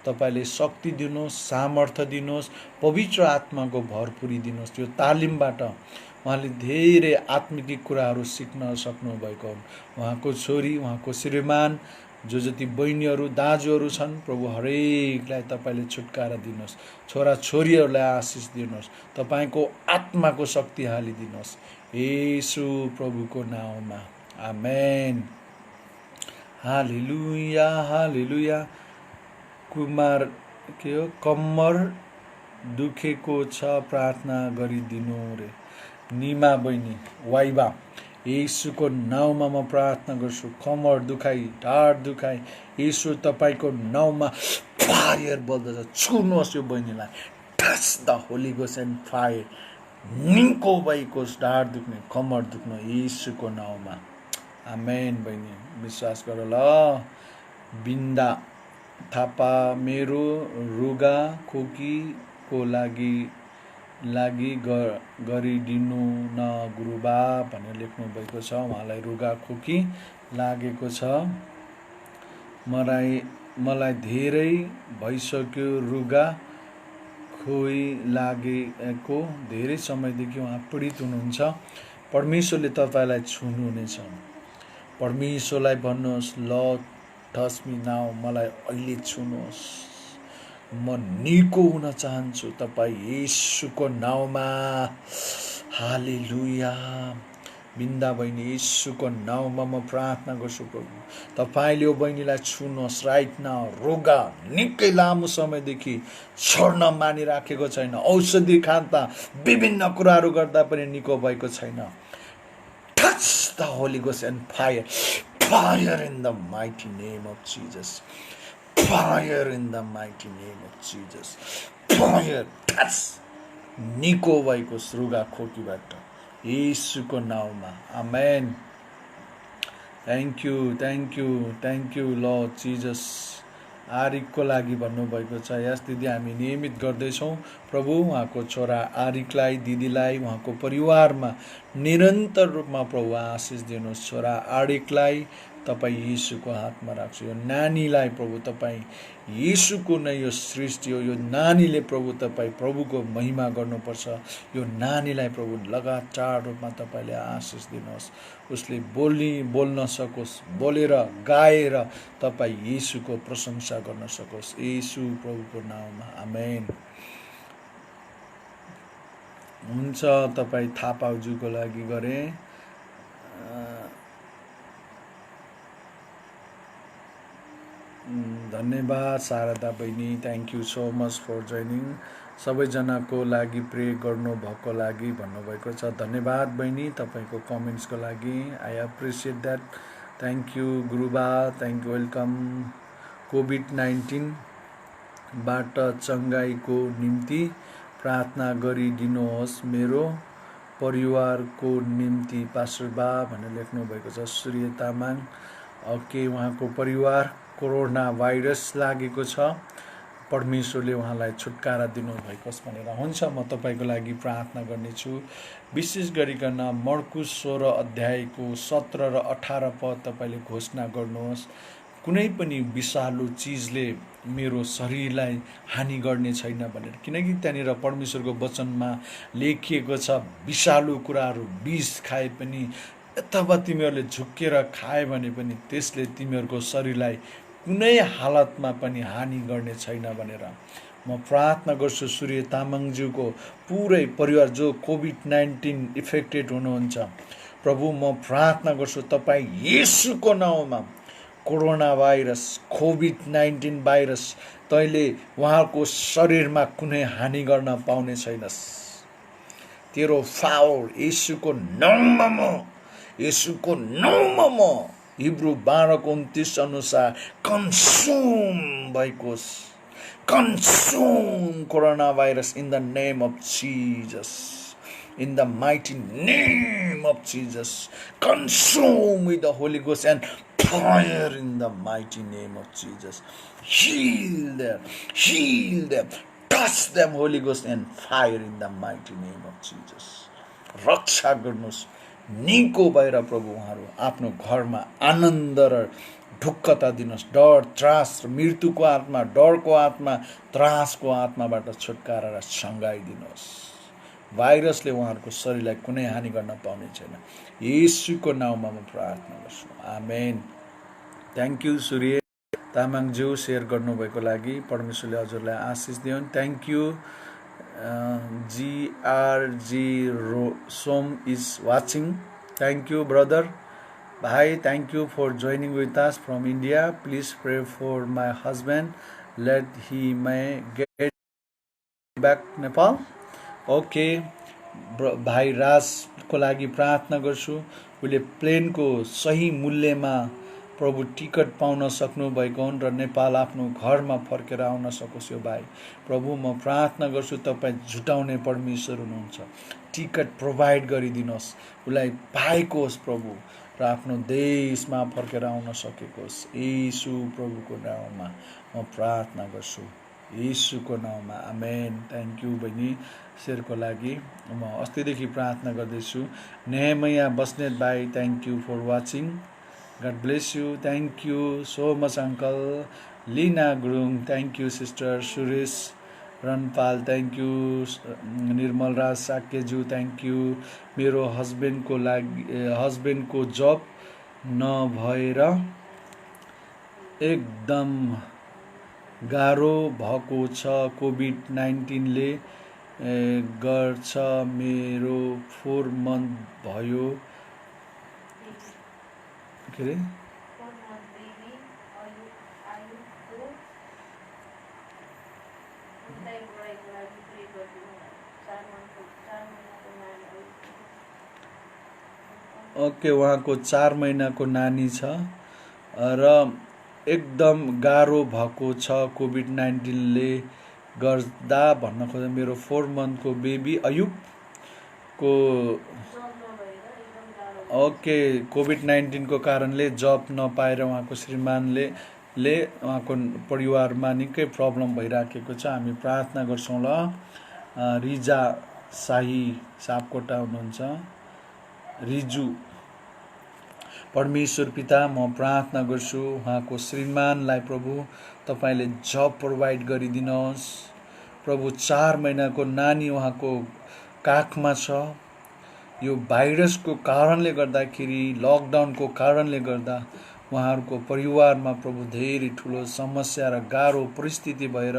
तपाईँले शक्ति दिनुहोस्, सामर्थ्य दिनुहोस्, पवित्र आत्माको भरपुरी दिनुहोस्। यो तालिमबाट उहाँले धेरै आत्मिक कुराहरू सिक्न सक्नुभएको हुन्। उहाँको छोरी, उहाँको श्रीमान, जो जति बहिनीहरू दाजुहरू छन्, प्रभु हरेकलाई तपाईँले छुटकारा दिनुहोस्। छोरा छोरीहरूलाई आशिष दिनुहोस्। तपाईँको आत्माको शक्ति हालिदिनुहोस् येशू प्रभुको नाउँमा, आमेन। हालेलुया, हालेलुया। कुमार के हो, कम्मर दुखेको छ, प्रार्थना गरिदिनु रे। निमा बहिनी, वाइबा, येशूको नाउँमा म प्रार्थना गर्छु। कम्मर दुखाइ, ढाड दुखाइ, येशू तपाईँको नाउँमा फायर बल्दछ। छुनुहोस् यो बहिनीलाई, touch the holy ghost and fire. निको भइकोस् ढाड दुख्ने, कम्मर दुख्नु येशूको नाउँमा, आमेन। बहिनी विश्वास गर ल। बिन्दा थापा, मेरो रुगा खोकीको लागि गरिदिनु न गुरुबा भनेर लेख्नु भएको छ। उहाँलाई रुगा खोकी लागेको छ। मलाई धेरै भइसक्यो रुगा खोई लागेको, धेरै समयदेखि उहाँ पीडित हुनुहुन्छ। परमेश्वरले तपाईँलाई छुनुहुनेछ। परमेश्वरलाई भन्नुहोस्, ल टच मी नाउ, मलाई अहिले छुनुहोस्, म निको हुन चाहन्छु तपाईँ येशूको नाउँमा, हालेलुया। बिन्दा बहिनी, येशूको नाउँमा म प्रार्थना गर्छु प्रभु, तपाईँले यो बहिनीलाई छुनुहोस् राइट नाउ। रोगा निकै लामो समयदेखि छोड्न मानिराखेको छैन, औषधि खाँदा विभिन्न कुराहरू गर्दा पनि निको भएको छैन। Touch the holy ghost and fire, fire in the mighty name of Jesus, fire in the mighty name of Jesus, fire. Touch, निको भएको रुगा खोकीबाट येशूको नाउँमा, आमेन। Thank you, thank you, thank you Lord Jesus. आरिकको लागि भन्नुभएको छ। यस दिदी, हामी नियमित गर्दैछौँ। प्रभु उहाँको छोरा आरिकलाई, दिदीलाई, उहाँको परिवारमा निरन्तर रूपमा प्रभु आशिष दिनुहोस्। छोरा आरिकलाई तपाईँ येशूको हातमा राख्छु। यो नानीलाई प्रभु तपाईँ, येशूको नै यो सृष्टि हो, यो नानीले प्रभु तपाईँ प्रभुको महिमा गर्नुपर्छ। यो नानीलाई प्रभु लगातार रूपमा तपाईँले आशिष दिनुहोस्। उसले बोल्न सकोस्, बोलेर गाएर तपाईँ येशूको प्रशंसा गर्न सकोस्, येशू प्रभुको नाउँमा, आमेन। हुन्छ, तपाईँ थापाजुको लागि गरे। धन्यवाद शारदा बहिनी, thank you so much for joining. सबैजनाको लागि प्रे गर्नुभएको लागि भन्नुभएको छ। धन्यवाद बहिनी तपाईँको कमेन्ट्सको लागि, I appreciate that. Thank you Guruba, thank you, welcome. कोभिड-19बाट चङ्गाइको निम्ति प्रार्थना गरिदिनुहोस्, मेरो परिवारको निम्ति पास्टरबा भनेर लेख्नु भएको छ। सूर्य तामाङ, ओके, उहाँको परिवार कोरोना भाइरस लागेको छ, परमेश्वरले उहाँलाई छुटकारा दिनुभएकोस् भनेर। हुन्छ, म तपाईँको लागि प्रार्थना गर्नेछु। विशेष गरिकन मर्कुस 16 अध्यायको 17 र 18 पद तपाईँले घोषणा गर्नुहोस्। कुनै पनि विषालु चिजले मेरो शरीरलाई हानि गर्ने छैन भनेर, किनकि त्यहाँनिर परमेश्वरको वचनमा लेखिएको छ, विषालु कुराहरू विष खाए पनि अथवा तिमीहरूले झुक्केर खाए भने पनि त्यसले तिमीहरूको शरीरलाई कुनै हालतमा पनि हानि गर्ने छैन भनेर। म प्रार्थना गर्छु सूर्य तामाङज्यूको पुरै परिवार जो कोभिड-19 इफेक्टेड हुनुहुन्छ, प्रभु म प्रार्थना गर्छु तपाईँ येशूको नाउँमा कोरोना भाइरस, कोभिड-19 भाइरस तैँले उहाँको शरीरमा कुनै हानि गर्न पाउने छैनस्। तेरो फाउल येशूको नाउँमा म येशूको नाउँमा म हिब्रू 12:29 अनुसार कन्ज्युम भएको होस्। Consume coronavirus in the name of Jesus. In the mighty name of Jesus. Consume with the Holy Ghost and fire in the mighty name of Jesus. Heal them. Heal them. Touch them, Holy Ghost, and fire in the mighty name of Jesus. रक्षा गर्नुहोस्। निको भएर प्रभु उहाँहरू आफ्नो घरमा आनन्द र ढुक्कता दिनुहोस्। डर, त्रास र मृत्युको आत्मा, डरको आत्मा, त्रासको आत्माबाट छुटकारा र सङ्घाइदिनुहोस्। भाइरसले उहाँहरूको शरीरलाई कुनै हानि गर्न पाउने छैन। येशूको नाउँमा म प्रार्थना गर्छु। आमेन। थ्याङ्क यू सूर्य तामाङज्यू सेयर गर्नुभएको लागि। परमेश्वरले हजुरलाई आशिष दिउन्। Thank you. GRG Som is watching. Thank you, brother. Bhai, thank you for joining with us from India. Please pray for my husband. Let he may get back Nepal. Okay. भाइ राजको लागि प्रार्थना गर्छु। उले प्लेनको सही मूल्यमा प्रभु टिकट पाउन सक्नु भएको हुन् र नेपाल आफ्नो घरमा फर्केर आउन सकोस्। यो भाइ प्रभु म प्रार्थना गर्छु, तपाईँ झुटाउने परमेश्वर हुनुहुन्छ। टिकट प्रोभाइड गरिदिनुहोस्, उसलाई पाएको होस् प्रभु र आफ्नो देशमा फर्केर आउन सकेको होस्। येशू प्रभुको नाउँमा म प्रार्थना गर्छु। येशूको नाउँमा आमेन। थ्याङ्क यू बहिनी शेरको लागि। म अस्तिदेखि प्रार्थना गर्दैछु। नेहमया बस्नेत भाइ, thank you for watching. God bless you. Thank you so much, Uncle. Lina Grung, thank you, Sister. Suresh Ranpal, thank you. Nirmal Raj Sakyeju, thank you. मेरो हस्बेन्डको जब नभएर एकदम गाह्रो भएको छ। कोभिड-19 ले गर्छ। मेरो 4 month भयो। के रे ओके, उहाँको 4 महिनाको नानी छ र एकदम गाह्रो भएको छ कोभिड-19 ले गर्दा भन्न खोज्दा। मेरो 4 month को बेबी अयुबको ओके कोभिड-19 को कारणले जब नपाएर उहाँको श्रीमानले उहाँको परिवारमा निकै प्रब्लम भइराखेको छ। हामी प्रार्थना गर्छौँ ल। रिजा शाही सापकोटा हुनुहुन्छ। रिजु परमेश्वर पिता, म प्रार्थना गर्छु उहाँको श्रीमानलाई प्रभु तपाईले जब प्रोभाइड गरिदिनुहोस्। प्रभु 4 महिनाको नानी उहाँको काखमा छ। यो भाइरसको कारणले गर्दाखेरि, लकडाउनको कारणले गर्दा उहाँहरूको परिवारमा प्रभु धेरै ठुलो समस्या र गाह्रो परिस्थिति भएर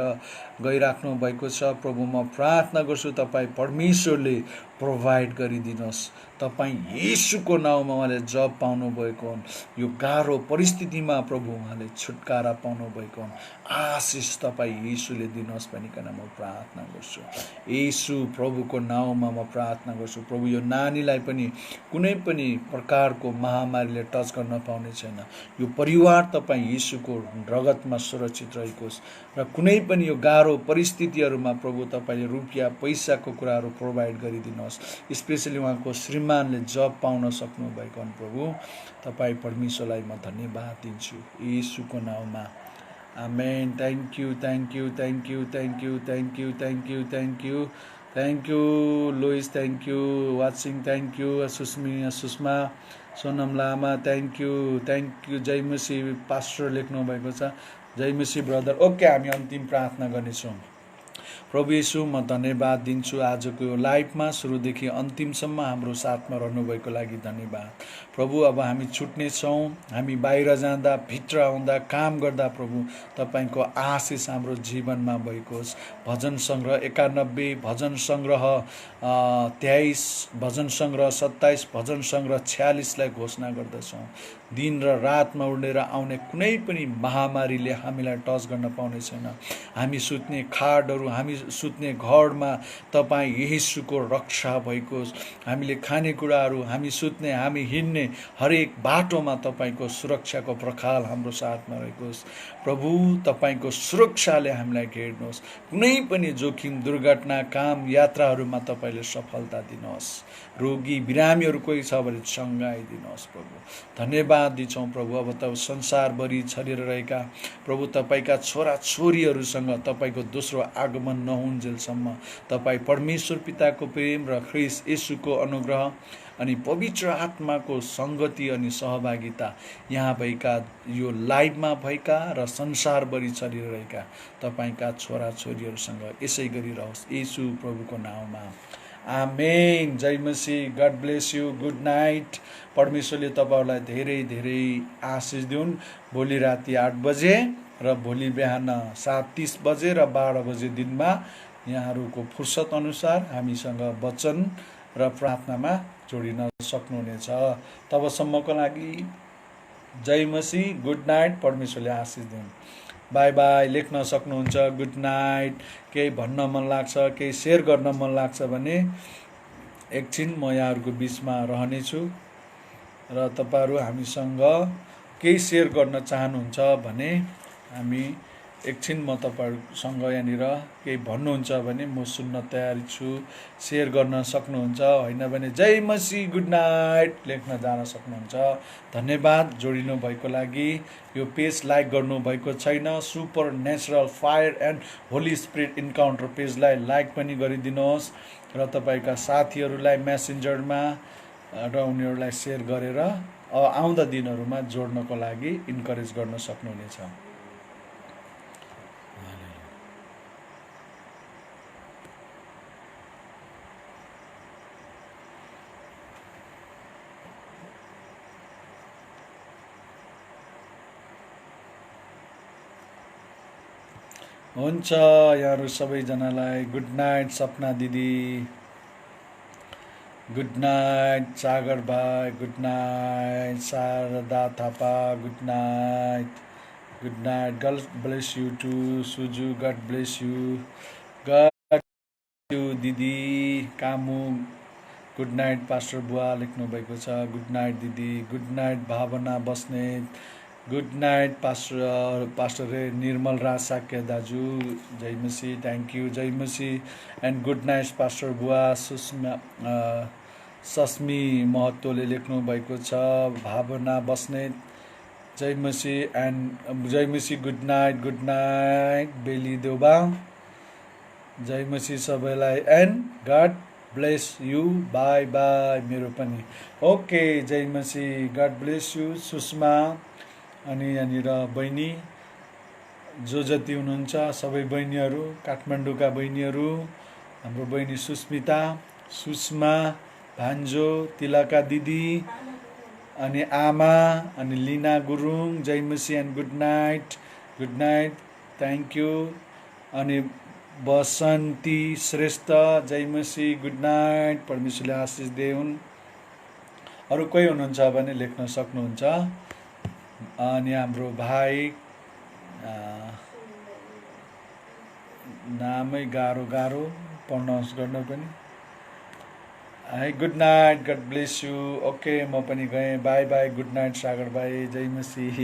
गइराख्नु भएको छ। प्रभु म प्रार्थना गर्छु तपाईँ परमेश्वरले प्रोभाइड गरिदिनुहोस्। तपाईँ येशूको नाउँमा उहाँले जब पाउनु भएको हुन्। यो गाह्रो परिस्थितिमा प्रभु उहाँले छुटकारा पाउनु भएको हुन्। आशिष तपाईँ येशूले दिनुहोस् भनिकन म प्रार्थना गर्छु। येशू प्रभुको नाउँमा म प्रार्थना गर्छु। प्रभु यो नानीलाई पनि कुनै पनि प्रकारको महामारीले टच गर्न पाउने छैन। यो परिवार तपाईँ येशूको रगतमा सुरक्षित रहेकोस् र कुनै पनि यो गाह्रो परिस्थितिहरूमा प्रभु तपाईले रुपियाँ पैसाको कुराहरू प्रोभाइड गरिदिनुहोस्। स्पेशली उहाँको श्रीमानले जब पाउन सक्नु भएको हुन्। प्रभु तपाईँ परमेश्वरलाई म धन्यवाद दिन्छु येशूको नाउँमा। आमेन। Thank you, thank you, thank you, thank you, thank you, thank you, thank you, thank you Louis, thank you watching, thank you Sushma Sonam Lama, thank you, thank you. जय मसीह पास्टर लेख्नु भएको छ। जय मसीह ब्रदर। ओके, हामी अन्तिम प्रार्थना गर्नेछौँ। प्रभु येशू म धन्यवाद दिन्छु आजको यो लाइभमा सुरुदेखि अन्तिमसम्म हाम्रो साथमा रहनुभएको लागि धन्यवाद। प्रभु अब हामी छुट्नेछौँ। हामी बाहिर जाँदा, भित्र आउँदा, काम गर्दा प्रभु तपाईँको आशिष हाम्रो जीवनमा भएको होस्। भजन सङ्ग्रह 91, भजन सङ्ग्रह 23, भजन सङ्ग्रह 27, भजन सङ्ग्रह 46 लाई घोषणा गर्दछौँ। दिन र रातमा उडेर आउने कुनै पनि महामारीले हामीलाई टच गर्न पाउने छैन। हामी सुत्ने खाटहरू, हामी सुत्ने घरमा तपाईँ येशूको रक्षा भएको होस्। हामीले खानेकुराहरू, हामी सुत्ने, हामी हिँड्ने हरेक बाटोमा तपाईँको सुरक्षाको प्रखाल हाम्रो साथमा रहेको होस्। प्रभु तपाईँको सुरक्षाले हामीलाई घेर्नुहोस्। कुनै पनि जोखिम, दुर्घटना, काम, यात्राहरूमा तपाईँले सफलता दिनुहोस्। रोगी बिरामीहरू कोही छ भने चङ्गाइदिनुहोस् प्रभु। धन्यवाद दिन्छौँ प्रभु। अब त संसारभरि छरिएर रहेका प्रभु तपाईँका छोरा छोरीहरूसँग तपाईँको दोस्रो आगमन नहुन्जेलसम्म तपाईँ परमेश्वर पिताको प्रेम र ख्रीष्ट येशूको अनुग्रह अनि पवित्र आत्माको सङ्गति अनि सहभागिता यहाँ भएका, यो लाइभमा भएका र संसारभरि छरिएर रहेका तपाईँका छोरा छोरीहरूसँग यसै गरी रहोस् येशू प्रभुको नाउँमा, आमेन। जय मसीह। God bless you. Good night. परमेश्वरले तपाईँहरूलाई धेरै धेरै आशिष दिउन्। भोलि राति 8 बजे र भोलि बिहान 7:30 बजे र 12 बजे दिनमा यहाँहरूको फुर्सद अनुसार हामीसँग वचन र प्रार्थनामा जोडिन सक्नुहुनेछ। तबसम्मको लागि जय मसीह। Good night. परमेश्वरले आशिष दिउन्। By by. लेख्न सक्नुहुन्छ गुड नाइट। केही भन्न मन लाग्छ, केही सेयर गर्न मन लाग्छ भने एकछिन म यहाँहरूको बिचमा रहनेछु र तपाईँहरू हामीसँग केही सेयर गर्न चाहनुहुन्छ भने हामी एकछिन म तपाईँहरूसँग यहाँनिर केही भन्नुहुन्छ भने म सुन्न तयारी छु। सेयर गर्न सक्नुहुन्छ, होइन भने जय मसीह गुड नाइट लेख्न जान सक्नुहुन्छ। धन्यवाद जोडिनु भएको लागि। यो पेज लाइक गर्नुभएको छैन, supernatural fire and holy spirit encounter पेजलाई लाइक पनि गरिदिनुहोस् र तपाईँका साथीहरूलाई मेसेन्जरमा र उनीहरूलाई सेयर गरेर आउँदा दिनहरूमा जोड्नको लागि इन्करेज गर्न सक्नुहुनेछ। हुन्छ, यहाँहरू सबैजनालाई गुड नाइट। सपना दिदी गुड नाइट, सागर भाइ good night, Sharada Thapa good night, good night. God bless you to Suju, God bless you, God you दिदी। Kamu good night. पास्टर बुवा लेख्नुभएको छ गुड नाइट दिदी। Good night Bhawana Basnet, good night pastor Nirmal Raj Sakya दाजु, जय मसीह, थ्याङ्क यू, जय मसीह एन्ड गुड नाइट पास्टर बुवा। सस्मी महतोले लेख्नु भएको छ भावना बस्नेत, जय मसीह एन्ड जय मसीह, गुड नाइट बेली देउबा, जय मसीह सबैलाई and God bless you, bye bye मेरो पनि। ओके, जय मसीह, गड ब्लेस यु सुषमा। अनि यहाँनिर बहिनी जो जति हुनुहुन्छ सबै बहिनीहरू, काठमाडौँका बहिनीहरू, हाम्रो बहिनी सुस्मिता, सुषमा, भान्जो, तिलका दिदी, अनि आमा, अनि लिना गुरुङ, जय मसीह and good night, thank you. अनि बसन्ती श्रेष्ठ, जय मसीह, गुड नाइट, परमेश्वरले आशिष देउन्। अरू कोही हुनुहुन्छ भने लेख्न सक्नुहुन्छ। अनि हाम्रो भाइ नामै गाह्रो प्रनाउन्स गर्न पनि है। Good night, God bless you. Okay, म पनि गएँ, bye bye, good night Sagar भाइ, जय मसीह।